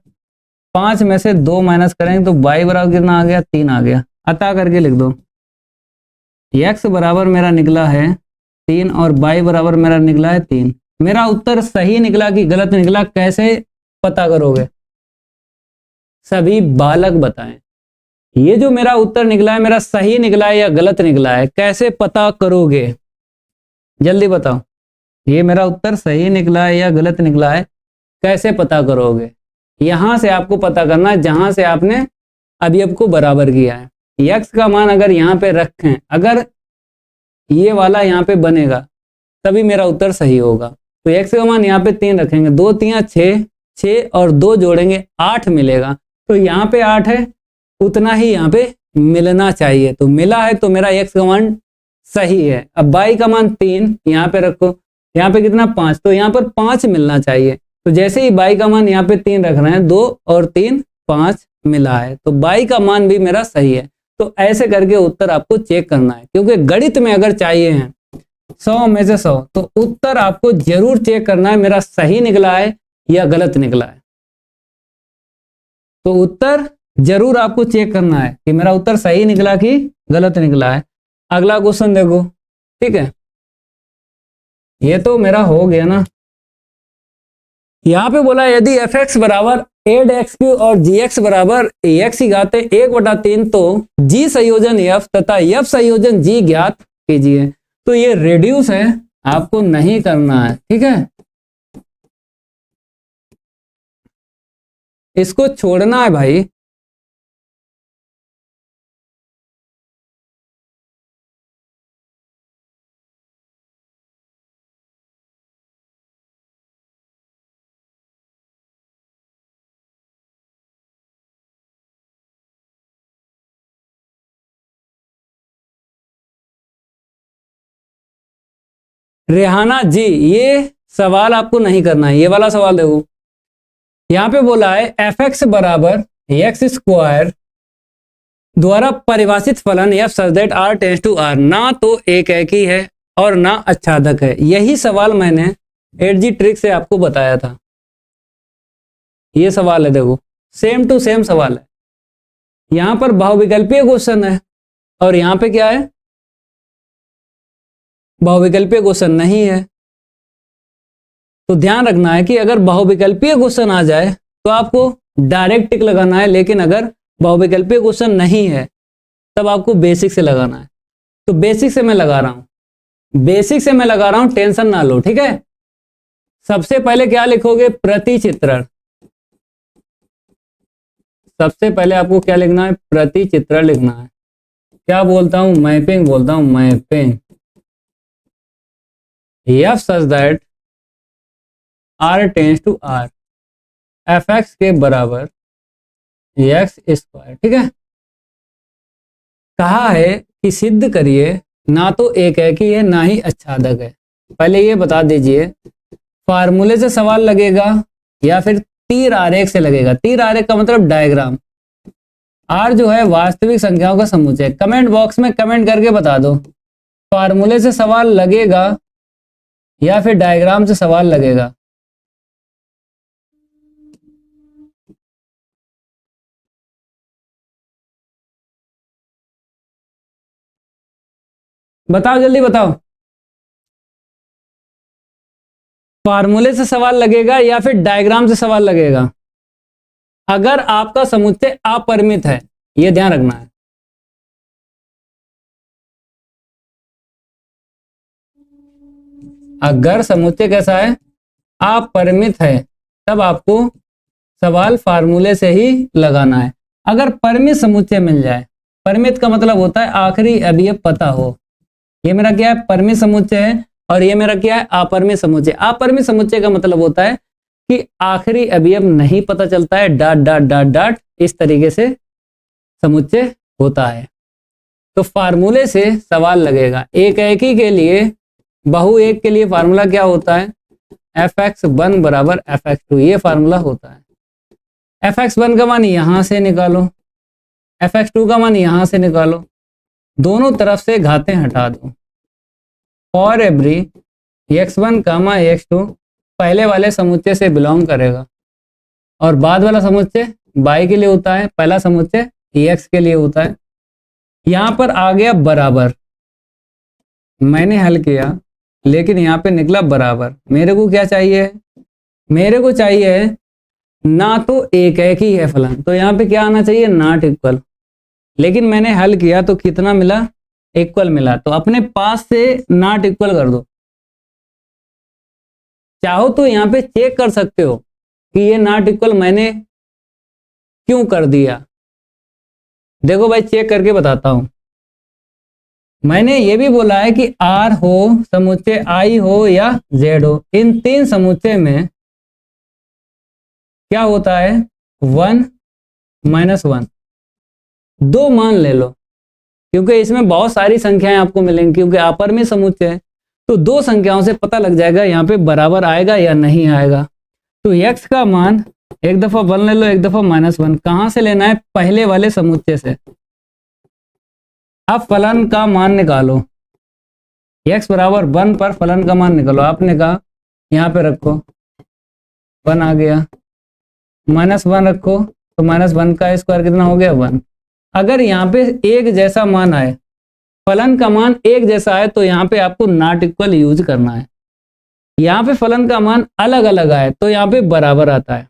5 में से 2 माइनस करेंगे तो y बराबर कितना आ गया? 3 आ गया। अतः करके लिख दो x बराबर मेरा निकला है 3 और y बराबर मेरा निकला है 3। मेरा उत्तर सही निकला कि गलत निकला कैसे पता करोगे? सभी बालक बताएं ये जो मेरा उत्तर निकला है मेरा सही निकला है या गलत निकला है, कैसे पता करोगे? जल्दी बताओ, ये मेरा उत्तर सही निकला है या गलत निकला है, कैसे पता करोगे? यहां से आपको पता करना है जहां से आपने अवयव को बराबर किया है। x का मान अगर यहाँ पे रखें, अगर ये वाला यहाँ पे बनेगा, तभी मेरा उत्तर सही होगा। तो x का मान यहाँ पे 3 रखेंगे, 2 3 6, 6 और 2 जोड़ेंगे 8 मिलेगा। तो यहाँ पे 8 है, उतना ही यहाँ पे मिलना चाहिए, तो मिला है, तो मेरा x का मान सही है। अब y का मान 3 यहाँ पे रखो, यहाँ पे कितना 5, तो यहाँ पर 5 मिलना चाहिए। तो जैसे ही y का मान यहाँ पे 3 रख रहे हैं, 2 और 3 5 मिला है, तो y का मान भी मेरा सही है। तो ऐसे करके उत्तर आपको चेक करना है, क्योंकि गणित में अगर चाहिए हैं 100 में से 100, तो उत्तर आपको जरूर चेक करना है मेरा सही निकला है या गलत निकला है। तो उत्तर जरूर आपको चेक करना है कि मेरा उत्तर सही निकला कि गलत निकला है। अगला क्वेश्चन देखो, ठीक है, ये तो मेरा हो गया ना। यहां पे बोला यदि fx बराबर 8x³ और gx बराबर ax की घात 1/3, तो g संयोजन f तथा f संयोजन g ज्ञात कीजिए। तो ये रेड्यूस है, आपको नहीं करना है, ठीक है, इसको छोड़ना है भाई। रेहाना जी, ये सवाल आपको नहीं करना है, ये वाला सवाल देखो। यहां पे बोला है fx बराबर x² द्वारा परिभाषित फलन f such that r tends to r, ना तो एक ही है और ना आच्छादक है। यही सवाल मैंने 8G ट्रिक से आपको बताया था। ये सवाल है, देखो सेम टू सेम सवाल है। यहां पर बहुविकल्पीय क्वेश्चन है और यहां पे क्या है, बहुविकल्पीय क्वेश्चन नहीं है। तो ध्यान रखना है कि अगर बहुविकल्पीय क्वेश्चन आ जाए तो आपको डायरेक्ट टिक लगाना है, लेकिन अगर बहुविकल्पीय क्वेश्चन नहीं है तब आपको बेसिक से लगाना है। तो बेसिक से मैं लगा रहा हूं, बेसिक से मैं लगा रहा हूं, टेंशन ना लो, ठीक है। सबसे पहले क्या लिखोगे, प्रतिचित्रण। सबसे पहले आपको क्या लिखना है, प्रतिचित्रण लिखना है। क्या बोलता हूं, मैपिंग बोलता हूं, mapping f such that r tends to r, fx के बराबर x², ठीक है। कहा है कि सिद्ध करिए, ना तो एक ही है ना ही आच्छादक है। पहले ये बता दीजिए, फार्मूले से सवाल लगेगा या फिर तीर आरेख से लगेगा। तीर आरेख का मतलब डायग्राम। r जो है वास्तविक संख्याओं का समुच्चय। कमेंट बॉक्स में कमेंट करके बता दो, फार्मूले से सवाल लगेगा या फिर डायग्राम से सवाल लगेगा। बताओ, जल्दी बताओ, फार्मूले से सवाल लगेगा या फिर डायग्राम से सवाल लगेगा। अगर आपका समुच्चय अपरिमित है, यह ध्यान रखना है। अगर समुच्चय कैसा है, अपरिमित है, तब आपको सवाल फार्मूले से ही लगाना है। अगर परिमित समुच्चय मिल जाए, परिमित का मतलब होता है आखिरी अवयव पता हो। ये मेरा क्या है, परिमित समुच्चय है, और ये मेरा क्या है, अपरिमित समुच्चय। अपरिमित समुच्चय का मतलब होता है कि आखिरी अवयव नहीं पता चलता है, डॉट डॉट डॉट डॉट, इस तरीके से समुच्चय होता है। तो फार्मूले से सवाल लगेगा। एक ही के लिए, बहु एक के लिए फार्मूला क्या होता है, fx1 बराबर fx2, ये फार्मूला होता है। fx1 का मान यहां से निकालो, fx2 का मान यहां से निकालो, दोनों तरफ से घातें हटा दो। फॉर एवरी x1, x2 पहले वाले समुच्चय से बिलोंग करेगा, और बाद वाला समुच्चय y के लिए होता है, पहला समुच्चय x के लिए होता है। यहां पर आ गया बराबर, मैंने हल किया लेकिन यहां पे निकला बराबर। मेरे को क्या चाहिए, मेरे को चाहिए ना तो एक ही है फलन, तो यहाँ पे क्या आना चाहिए, नॉट इक्वल। लेकिन मैंने हल किया तो कितना मिला, इक्वल मिला। तो अपने पास से नॉट इक्वल कर दो। चाहो तो यहाँ पे चेक कर सकते हो कि ये नॉट इक्वल मैंने क्यों कर दिया। देखो भाई, चेक करके बताता हूं। मैंने ये भी बोला है कि R हो, समुच्चय I हो या Z हो, इन तीन समुच्चय में क्या होता है 1 -1, दो मान ले लो, क्योंकि इसमें बहुत सारी संख्याएं आपको मिलेंगी, क्योंकि अपर में समुच्चय है तो दो संख्याओं से पता लग जाएगा यहाँ पे बराबर आएगा या नहीं आएगा। तो x का मान एक दफा 1 ले लो, एक दफा -1, कहां से लेना है पहले वाले समुच्चय से। अब फलन का मान निकालो, x बराबर 1 पर फलन का मान निकालो। आपने कहा यहाँ पे रखो 1 आ गया, -1 रखो तो -1 का स्क्वायर कितना हो गया 1। अगर यहाँ पे एक जैसा मान आए, फलन का मान एक जैसा आए, तो यहाँ पे आपको नॉट इक्वल यूज करना है। यहाँ पे फलन का मान अलग अलग आए तो यहाँ पे बराबर आता है।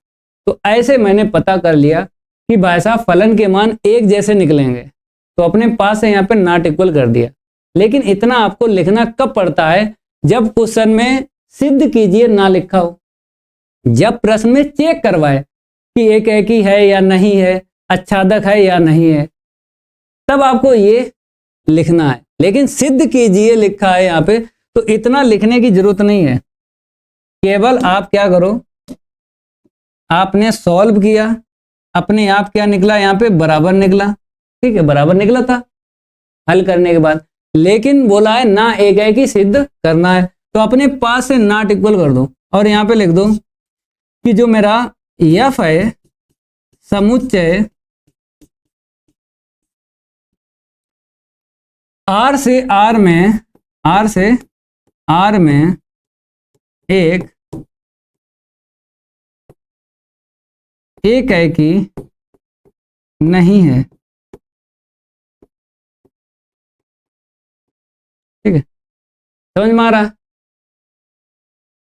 तो ऐसे मैंने पता कर लिया कि भाई साहब फलन के मान एक जैसे निकलेंगे, तो अपने पास से यहाँ पे नॉट इक्वल कर दिया। लेकिन इतना आपको लिखना कब पड़ता है, जब क्वेश्चन में सिद्ध कीजिए ना लिखा हो, जब प्रश्न में चेक करवाए कि एक ही है या नहीं है, आच्छादक है या नहीं है, तब आपको ये लिखना है। लेकिन सिद्ध कीजिए लिखा है यहाँ पे, तो इतना लिखने की जरूरत नहीं है। केवल आप क्या करो, आपने सॉल्व किया, अपने आप क्या निकला यहाँ पे बराबर निकला, ठीक है, बराबर निकला था हल करने के बाद। लेकिन बोला है ना एक ही सिद्ध करना है, तो अपने पास से नॉट इक्वल कर दो और यहाँ पे लिख दो कि जो मेरा एफ है समुच्चय R से R में एक एकी नहीं है, ठीक है, समझ में आ रहा है?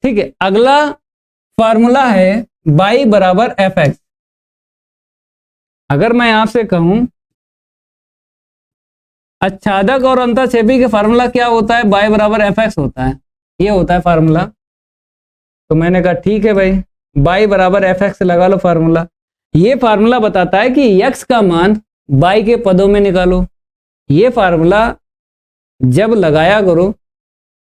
ठीक है, अगला फार्मूला है y बराबर fx। अगर मैं आपसे कहूं आच्छादक और अंतःक्षेपी के फार्मूला क्या होता है, y बराबर fx होता है, ये होता है फार्मूला। तो मैंने कहा ठीक है भाई, y बराबर fx लगा लो फार्मूला। ये फार्मूला बताता है कि x का मान y के पदों में निकालो। ये फार्मूला जब लगाया करो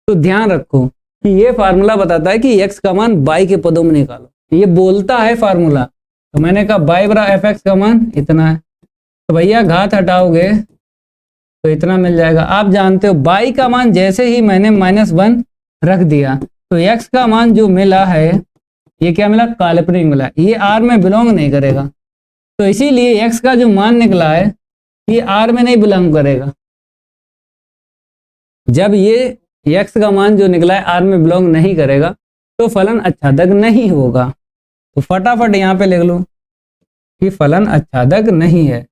तो ध्यान रखो कि ये फार्मूला बताता है कि x का मान y के पदों में निकालो, ये बोलता है फार्मूला। तो मैंने कहा y बराबर fx का मान इतना है, तो भैया घात हटाओगे तो इतना मिल जाएगा। आप जानते हो y का मान जैसे ही मैंने -1 रख दिया तो x का मान जो मिला है ये क्या मिला, काल्पनिक मिला, ये R में बिलोंग नहीं करेगा। तो इसीलिए x का जो मान निकला है ये R में नहीं बिलोंग करेगा। जब ये x का मान जो निकला है R में बिलोंग नहीं करेगा तो फलन आच्छादक नहीं होगा। तो फटाफट यहाँ पे लिख लो कि फलन आच्छादक नहीं है।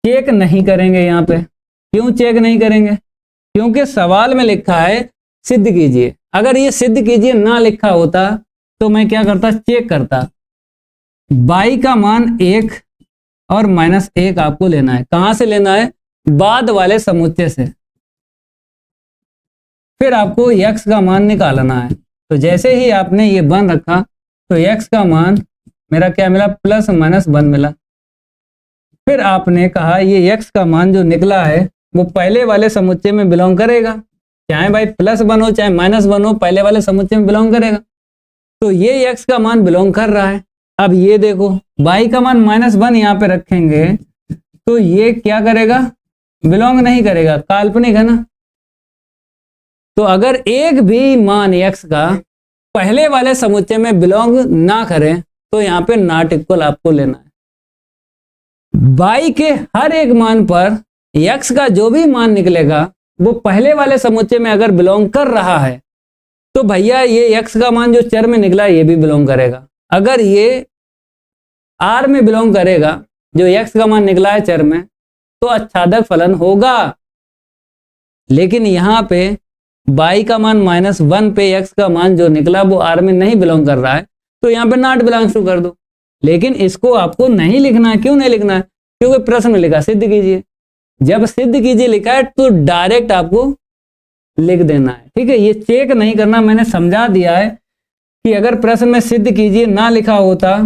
चेक नहीं करेंगे यहाँ पे, क्यों चेक नहीं करेंगे, क्योंकि सवाल में लिखा है सिद्ध कीजिए। अगर ये सिद्ध कीजिए ना लिखा होता तो मैं क्या करता, चेक करता। y का मान 1 और -1 आपको लेना है। कहां से लेना है, बाद वाले समुच्चय से। फिर आपको x का मान निकालना है। तो जैसे ही आपने ये 1 रखा तो x का मान मेरा क्या मिला, +-1 मिला। फिर आपने कहा ये x का मान जो निकला है वो पहले वाले समुच्चय में बिलोंग करेगा, चाहे भाई +1 हो चाहे -1 हो, पहले वाले समुच्चय में बिलोंग करेगा। तो ये x का मान बिलोंग कर रहा है। अब ये देखो y का मान -1 यहाँ पे रखेंगे तो ये क्या करेगा, बिलोंग नहीं करेगा, काल्पनिक है ना। तो अगर एक भी मान x का पहले वाले समुच्चय में बिलोंग ना करे तो यहाँ पे नॉट इक्वल आपको लेना है। y के हर एक मान पर x का जो भी मान निकलेगा वो पहले वाले समुच्चय में अगर बिलोंग कर रहा है तो भैया ये x का मान जो चर में निकला ये भी बिलोंग करेगा। अगर ये R में बिलोंग करेगा, जो x का मान निकला है चर में, तो आच्छादक फलन होगा। लेकिन यहाँ पे y का मान -1 पे x का मान जो निकला वो R में नहीं बिलोंग कर रहा है, तो यहाँ पे नॉट बिलोंग्स टू कर दो। लेकिन इसको आपको नहीं लिखना है। क्यों नहीं लिखना है, क्योंकि प्रश्न में लिखा सिद्ध कीजिए। जब सिद्ध कीजिए लिखा है तो डायरेक्ट आपको लिख देना है, ठीक है। ये चेक नहीं करना, मैंने समझा दिया है कि अगर प्रश्न में सिद्ध कीजिए ना लिखा होता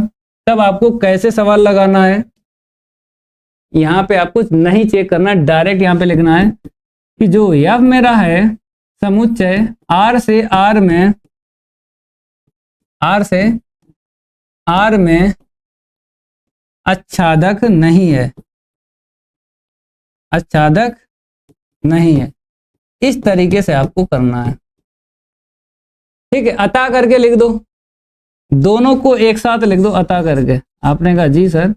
तब आपको कैसे सवाल लगाना है। यहाँ पे आपको नहीं चेक करना, डायरेक्ट यहाँ पे लिखना है कि जो यफ मेरा है समुच्चय आर से आर में आच्छादक नहीं है, आच्छादक नहीं है। इस तरीके से आपको करना है। ठीक है, अतः करके लिख दो, दोनों को एक साथ लिख दो अतः करके। आपने कहा जी सर,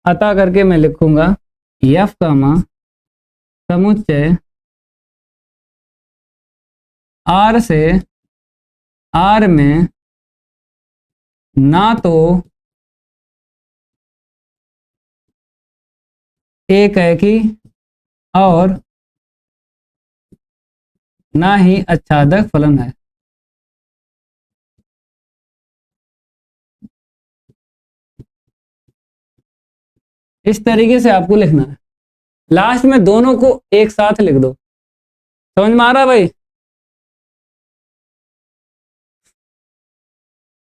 अतः करके मैं लिखूंगा यफ कामा समुच्चय आर से आर में ना तो एक एकी और ना ही आच्छादक फलन है। इस तरीके से आपको लिखना है। लास्ट में दोनों को एक साथ लिख दो। समझ में आ रहा भाई?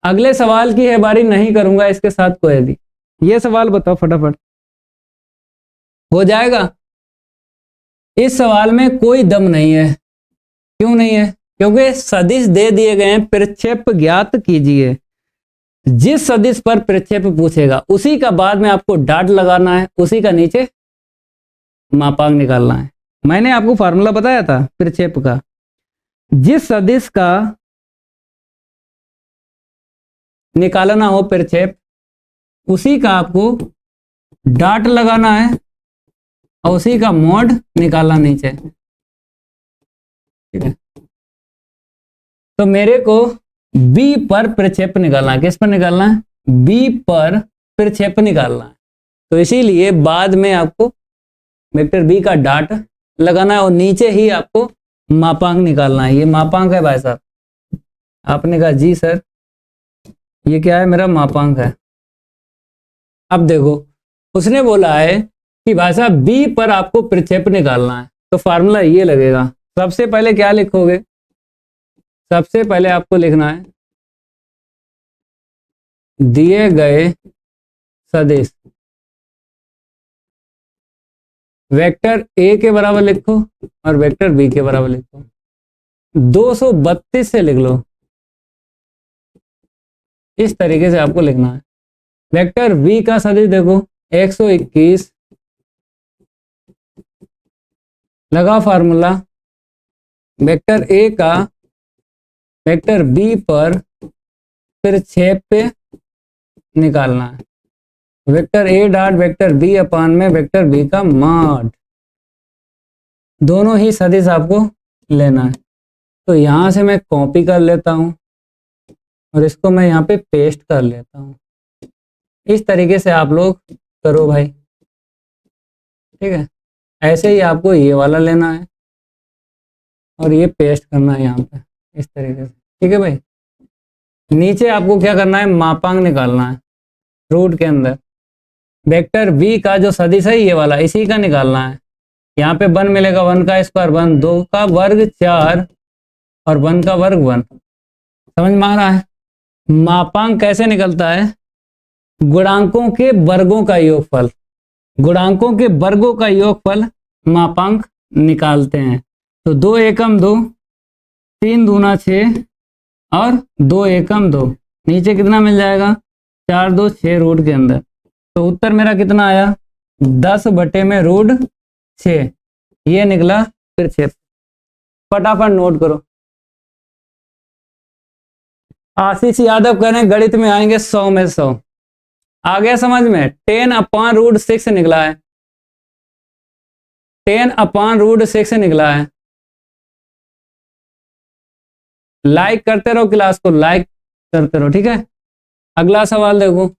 अगले सवाल की है बारी, नहीं करूंगा इसके साथ कोई भी। ये सवाल बताओ फटाफट, हो जाएगा? इस सवाल में कोई दम नहीं है। क्यों नहीं है? क्योंकि सदिश दे दिए गए हैं, प्रक्षेप ज्ञात कीजिए। जिस सदिश पर प्रक्षेप पूछेगा उसी का बाद में आपको डॉट लगाना है, उसी का नीचे मापांक निकालना है। मैंने आपको फार्मूला बताया था प्रक्षेप का। जिस सदिश का निकालना हो प्रक्षेप, उसी का आपको डॉट लगाना है और उसी का मोड निकालना नीचे। ठीक है, तो मेरे को बी पर प्रक्षेप निकालना है। किस पर निकालना है? बी पर प्रक्षेप निकालना है। तो इसीलिए बाद में आपको वेक्टर बी का डॉट लगाना है और नीचे ही आपको मापांक निकालना है। ये मापांक है भाई साहब। आपने कहा जी सर, ये क्या है? मेरा मापांक है। अब देखो, उसने बोला है कि भाई साहब बी पर आपको प्रक्षेप निकालना है, तो फार्मूला ये लगेगा। सबसे पहले क्या लिखोगे? सबसे पहले आपको लिखना है दिए गए सदिश वेक्टर ए के बराबर लिखो और वेक्टर बी के बराबर लिखो। 232 से लिख लो। इस तरीके से आपको लिखना है। वेक्टर बी का सदिश देखो 121, लगा फार्मूला। वेक्टर ए का वेक्टर बी पर प्रक्षेप पे निकालना है। Vector a dot vector b upon में वेक्टर बी का मॉड। दोनों ही सदिश आपको लेना है। तो यहां से मैं कॉपी कर लेता हूं और इसको मैं यहाँ पे पेस्ट कर लेता हूं। इस तरीके से आप लोग करो भाई। ठीक है, ऐसे ही आपको ये वाला लेना है और ये पेस्ट करना है यहाँ पे इस तरीके से। ठीक है भाई, नीचे आपको क्या करना है? मापांक निकालना है। रूट के अंदर वेक्टर बी का जो सदिश है ये वाला, इसी का निकालना है। यहाँ पे 1 मिलेगा, 1 का स्क्वायर 1, 2 का वर्ग 4 और 1 का वर्ग 1। समझ में आ रहा है? मापांक कैसे निकलता है? गुणांकों के वर्गों का योगफल। गुणांकों के वर्गों का योगफल मापांक निकालते हैं। तो 2 एकम 2, 3 दूना 6 और 2 एकम 2। नीचे कितना मिल जाएगा? 4 2 6 रूट के अंदर। तो उत्तर मेरा कितना आया? 10 बटे में रूट 6। ये निकला प्रक्षेप। फटाफट नोट करो। आशीष यादव करें गणित में आएंगे 100 में 100। आ गया समझ में? 10 अपान रूट 6 निकला है। 10 अपान रूट 6 निकला है। लाइक करते रहो, क्लास को लाइक करते रहो। ठीक है, अगला सवाल देखो।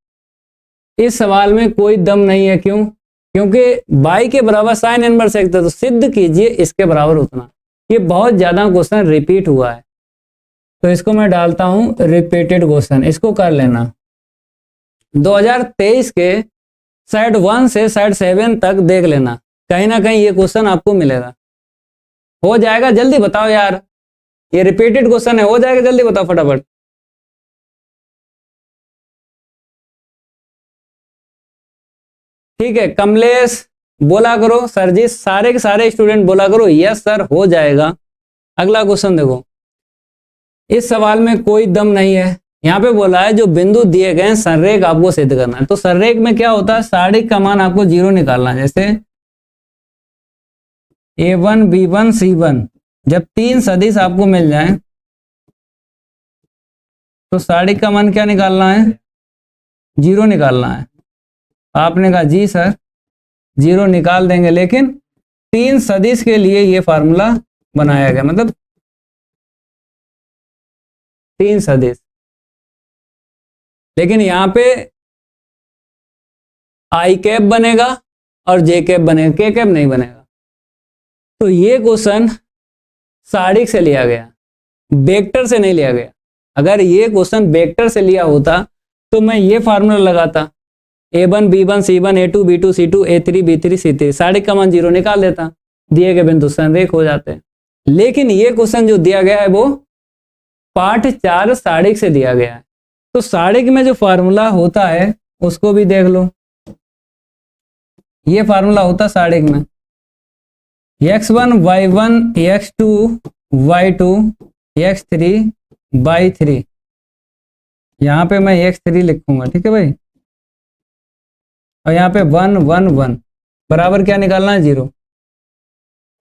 इस सवाल में कोई दम नहीं है। क्यों? क्योंकि y के बराबर साइन इनवर्स x था, तो सिद्ध कीजिए इसके बराबर उतना। ये बहुत ज्यादा क्वेश्चन रिपीट हुआ है, तो इसको मैं डालता हूं रिपीटेड क्वेश्चन। इसको कर लेना। 2023 के सेट 1 से सेट 7 तक देख लेना, कहीं ना कहीं ये क्वेश्चन आपको मिलेगा। हो जाएगा? जल्दी बताओ यार, ये रिपीटेड क्वेश्चन है, हो जाएगा? जल्दी बताओ फटाफट। ठीक है, कमलेश बोला करो सर जी, सारे के सारे स्टूडेंट बोला करो यस सर हो जाएगा। अगला क्वेश्चन देखो, इस सवाल में कोई दम नहीं है। यहाँ पे बोला है जो बिंदु दिए गए संरेख आपको सिद्ध करना है। तो संरेख में क्या होता है, सारिक का मान आपको 0 निकालना है। जैसे A1 B1 C1, जब 3 सदिश आपको मिल जाए तो सारिक का मान क्या निकालना है, 0 निकालना है। आपने कहा जी सर 0 निकाल देंगे, लेकिन 3 सदिश के लिए ये फार्मूला बनाया गया, मतलब 3 सदिश। लेकिन यहाँ पे आई कैप बनेगा और जे कैप बनेगा, के कैप नहीं बनेगा। तो ये क्वेश्चन सारिक से लिया गया, वेक्टर से नहीं लिया गया। अगर ये क्वेश्चन वेक्टर से लिया होता तो मैं ये फार्मूला लगाता, A1 B1 C1 A2 B2 C2 A3 B3 C3, सारिक का मान 0 निकाल देता, दिए गए बिंदु संरेख हो जाते। लेकिन ये क्वेश्चन जो दिया गया है वो पाठ 4 सारिक से दिया गया है। तो सारिक में जो फार्मूला होता है उसको भी देख लो। ये फार्मूला होता सारिक में x1 y1 x2 y2 x3 y3। यहाँ पे मैं x3 लिखूंगा, ठीक है भाई, और यहाँ पे 1 1 1 बराबर क्या निकालना है, 0।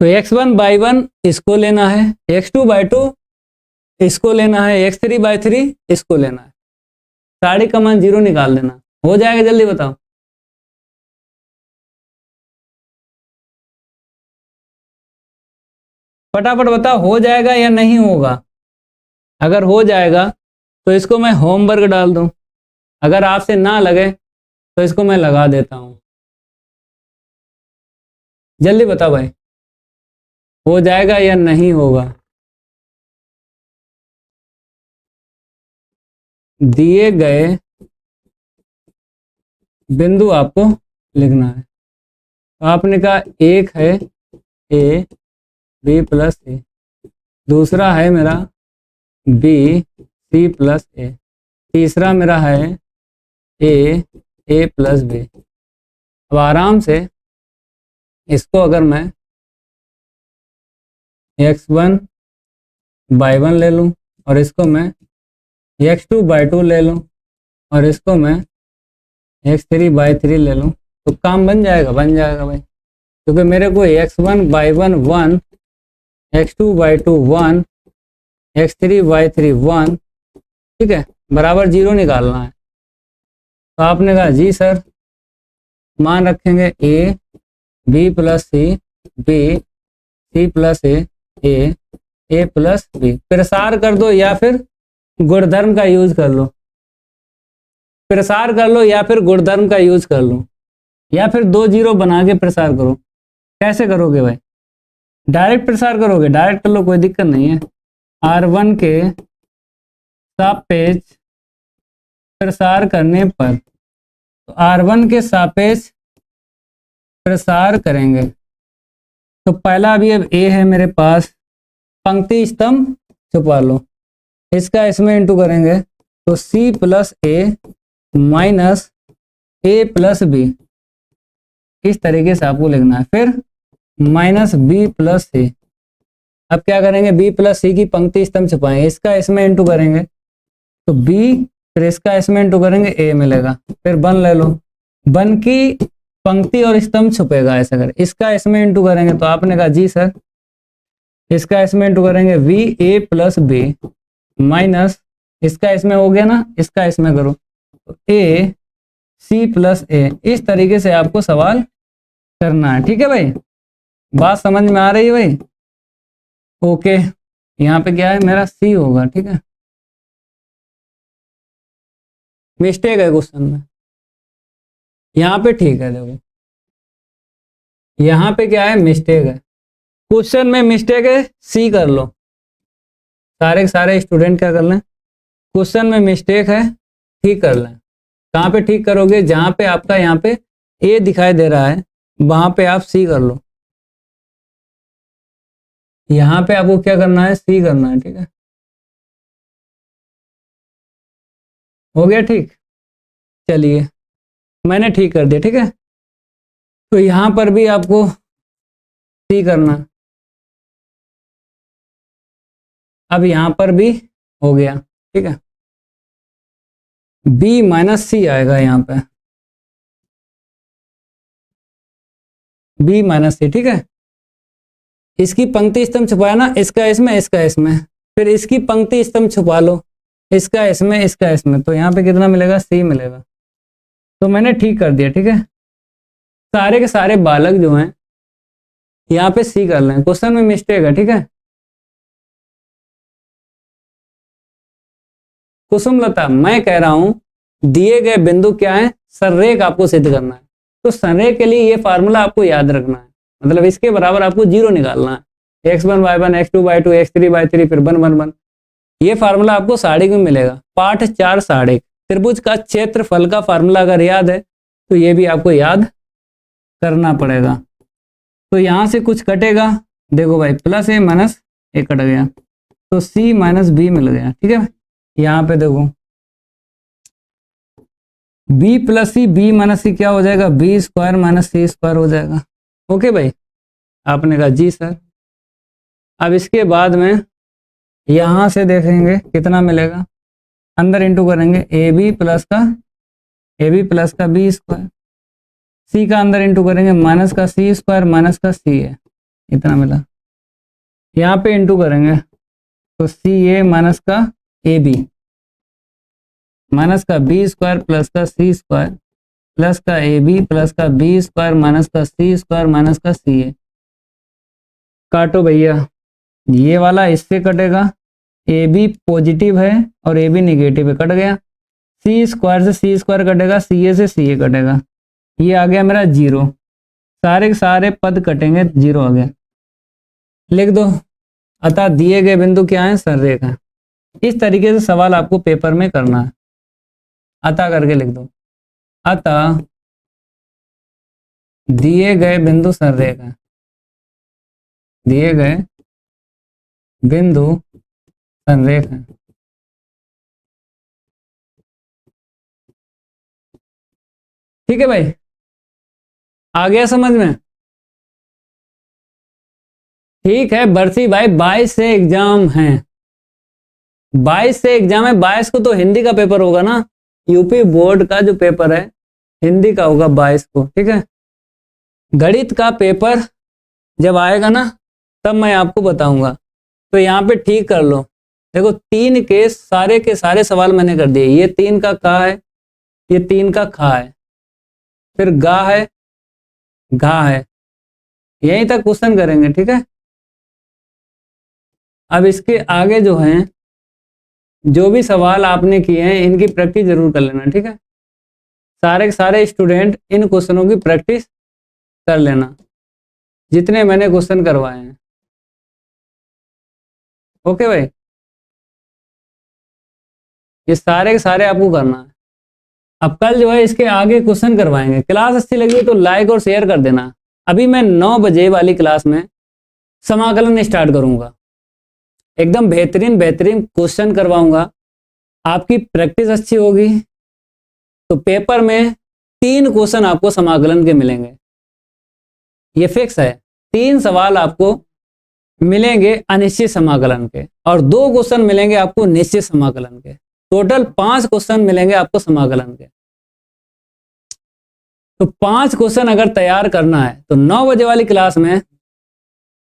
तो x1 y1 इसको लेना है, x2 y2 इसको लेना है, x3 y3 इसको लेना है। सारिक का मान 0 निकाल देना, हो जाएगा। जल्दी बताओ, फटाफट बताओ, हो जाएगा या नहीं होगा। अगर हो जाएगा तो इसको मैं होमवर्क डाल दूं, अगर आपसे ना लगे तो इसको मैं लगा देता हूं। जल्दी बताओ भाई, हो जाएगा या नहीं होगा। दिए गए बिंदु आपको लिखना है। तो आपने कहा एक है A B प्लस A, दूसरा है मेरा B C प्लस A, तीसरा मेरा है A प्लस B। अब आराम से इसको अगर मैं x1 y1 ले लूं और इसको मैं x2 y2 ले लूं और इसको मैं x3 y3 ले लूं, तो काम बन जाएगा, बन जाएगा भाई। क्योंकि मेरे को x1 y1 1, x2 y2 1, x3 y3 1, ठीक है, बराबर 0 निकालना है। तो आपने कहा जी सर, मान रखेंगे A B plus C B C plus A plus B। प्रसार कर दो या फिर गुणधर्म का यूज कर लो, प्रसार कर लो या फिर गुणधर्म का यूज कर लो, या फिर 2 0 बना के प्रसार करो। कैसे करोगे भाई, डायरेक्ट प्रसार करोगे, डायरेक्ट कर लो, कोई दिक्कत नहीं है। R1 के सापेक्ष प्रसार करने पर, तो R1 के सापेक्ष प्रसार करेंगे। तो पहला अभी अब A है मेरे पास, पंक्ति स्तंभ छुपा लो, इसका इसमें इंटू करेंगे तो C plus A minus A plus B, इस तरीके से आपको लिखना है। फिर माइनस B प्लस C। अब क्या करेंगे, B प्लस C की पंक्ति स्तंभ छुपाएंगे, इसका इसमें इंटू करेंगे तो B, फिर इसका इसमें इंटू करेंगे A मिलेगा। फिर 1 ले लो, 1 की पंक्ति और स्तंभ छुपेगा ऐसा कर, इसका इसमें इंटू करेंगे तो आपने कहा जी सर, इसका इसमें इंटू करेंगे V A plus B minus, इसका इसमें हो गया ना, इसका इसमें करो तो A C प्लस A। इस तरीके से आपको सवाल करना है, ठीक है भाई, बात समझ में आ रही है भाई। ओके, यहाँ पे क्या है मेरा C होगा, ठीक है, मिस्टेक है क्वेश्चन में, यहाँ पे ठीक है। देखो यहाँ पे क्या है, मिस्टेक है, क्वेश्चन में मिस्टेक है, C कर लो। सारे के सारे स्टूडेंट क्या कर लें, क्वेश्चन में मिस्टेक है, ठीक कर लें। कहाँ पे ठीक करोगे, जहाँ पे आपका यहाँ पे A दिखाई दे रहा है वहां पे आप C कर लो। यहाँ पे आपको क्या करना है, C करना है, ठीक है, हो गया ठीक। चलिए मैंने ठीक कर दिया, ठीक है। तो यहां पर भी आपको सी करना। अब यहां पर भी हो गया, ठीक है। बी माइनस सी आएगा यहाँ पे, बी माइनस सी, ठीक है। इसकी पंक्ति स्तंभ छुपाया ना, इसका इसमें, इसका इसमें, फिर इसकी पंक्ति स्तंभ छुपा लो, इसका इसमें, इसका इसमें, तो यहाँ पे कितना मिलेगा, सी मिलेगा। तो मैंने ठीक कर दिया, ठीक है। सारे के सारे बालक जो हैं यहाँ पे सी कर लें, क्वेश्चन में मिस्टेक है, ठीक है। कुसुमलता, मैं कह रहा हूं दिए गए बिंदु क्या है, संरेख आपको सिद्ध करना है। तो संरेख के लिए ये फार्मूला आपको याद रखना है, मतलब इसके बराबर आपको 0 निकालना है। x1 y1 x2 y2 x3 y3 फिर 1 1 1। ये फार्मूला आपको साढ़े में मिलेगा। पाठ 4 साढ़े, त्रिभुज का क्षेत्रफल का फार्मूला अगर याद है तो ये भी आपको याद करना पड़ेगा। तो यहां से कुछ कटेगा, देखो भाई प्लस ए माइनस ए कट गया, तो सी माइनस बी मिल गया, ठीक है। यहाँ पे देखो b प्लस सी, बी माइनस सी क्या हो जाएगा, बी स्क्वायर माइनस सी स्क्वायर हो जाएगा। ओके भाई, आपने कहा जी सर। अब इसके बाद में यहाँ से देखेंगे कितना मिलेगा, अंदर इंटू करेंगे ए बी प्लस का बी स्क्वायर, सी का अंदर इंटू करेंगे माइनस का सी स्क्वायर माइनस का सी है, इतना मिला। यहाँ पे इंटू करेंगे तो सी ए माइनस का ए बी माइनस का बी स्क्वायर प्लस का सी स्क्वायर प्लस का ए बी प्लस का बी स्क्वायर माइनस का सी स्क्वायर माइनस का सी ए। काटो भैया, ये वाला इससे कटेगा, ए बी पॉजिटिव है और ए बी निगेटिव है, कट गया। सी स्क्वायर से सी स्क्वायर कटेगा, सी ए से सी ए कटेगा, ये आ गया मेरा 0। सारे के सारे पद कटेंगे, 0 आ गया। लिख दो, अतः दिए गए बिंदु क्या है, संरेख है। इस तरीके से सवाल आपको पेपर में करना है। अतः करके लिख दो, अतः दिए गए बिंदु संरेख है, दिए गए बिंदु संरेख है। ठीक है भाई, आ गया समझ में? ठीक है बरसी भाई, 22 से एग्जाम है, 22 से एग्जाम है। 22 को तो हिंदी का पेपर होगा ना, यूपी बोर्ड का जो पेपर है हिंदी का होगा 22 को, ठीक है। गणित का पेपर जब आएगा ना तब मैं आपको बताऊंगा। तो यहाँ पे ठीक कर लो, देखो 3 के सारे सवाल मैंने कर दिए। ये 3 का का है, ये 3 का खा है, फिर गा है, घा है, यहीं तक क्वेश्चन करेंगे, ठीक है। अब इसके आगे जो हैं, जो भी सवाल आपने किए हैं इनकी प्रैक्टिस जरूर कर लेना, ठीक है। सारे के सारे स्टूडेंट इन क्वेश्चनों की प्रैक्टिस कर लेना, जितने मैंने क्वेश्चन करवाए हैं। ओके भाई, ये सारे के सारे आपको करना है। अब कल जो है इसके आगे क्वेश्चन करवाएंगे। क्लास अच्छी लगी तो लाइक और शेयर कर देना। अभी मैं 9 बजे वाली क्लास में समाकलन स्टार्ट करूंगा, एकदम बेहतरीन क्वेश्चन करवाऊंगा। आपकी प्रैक्टिस अच्छी होगी तो पेपर में 3 क्वेश्चन आपको समाकलन के मिलेंगे, ये फिक्स है। 3 सवाल आपको मिलेंगे अनिश्चित समाकलन के और 2 क्वेश्चन मिलेंगे आपको निश्चित समाकलन के। टोटल 5 क्वेश्चन मिलेंगे आपको समाकलन के। तो 5 क्वेश्चन अगर तैयार करना है तो 9 बजे वाली क्लास में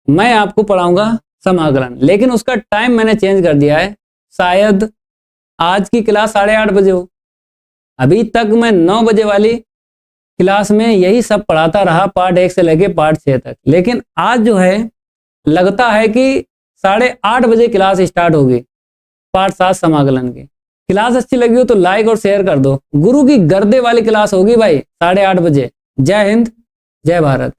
मैं आपको पढ़ाऊंगा समाकलन, लेकिन उसका टाइम मैंने चेंज कर दिया है। शायद आज की क्लास 8:30 बजे हो। अभी तक मैं 9 बजे वाली क्लास में यही सब पढ़ाता रहा, पार्ट 1 से लेके पार्ट 6 तक। लेकिन आज जो है लगता है कि 8:30 बजे क्लास स्टार्ट होगी, पार्ट 7 समाकलन की। क्लास अच्छी लगी हो तो लाइक और शेयर कर दो। गुरु की गर्दे वाली क्लास होगी भाई 8:30 बजे। जय हिंद, जय भारत।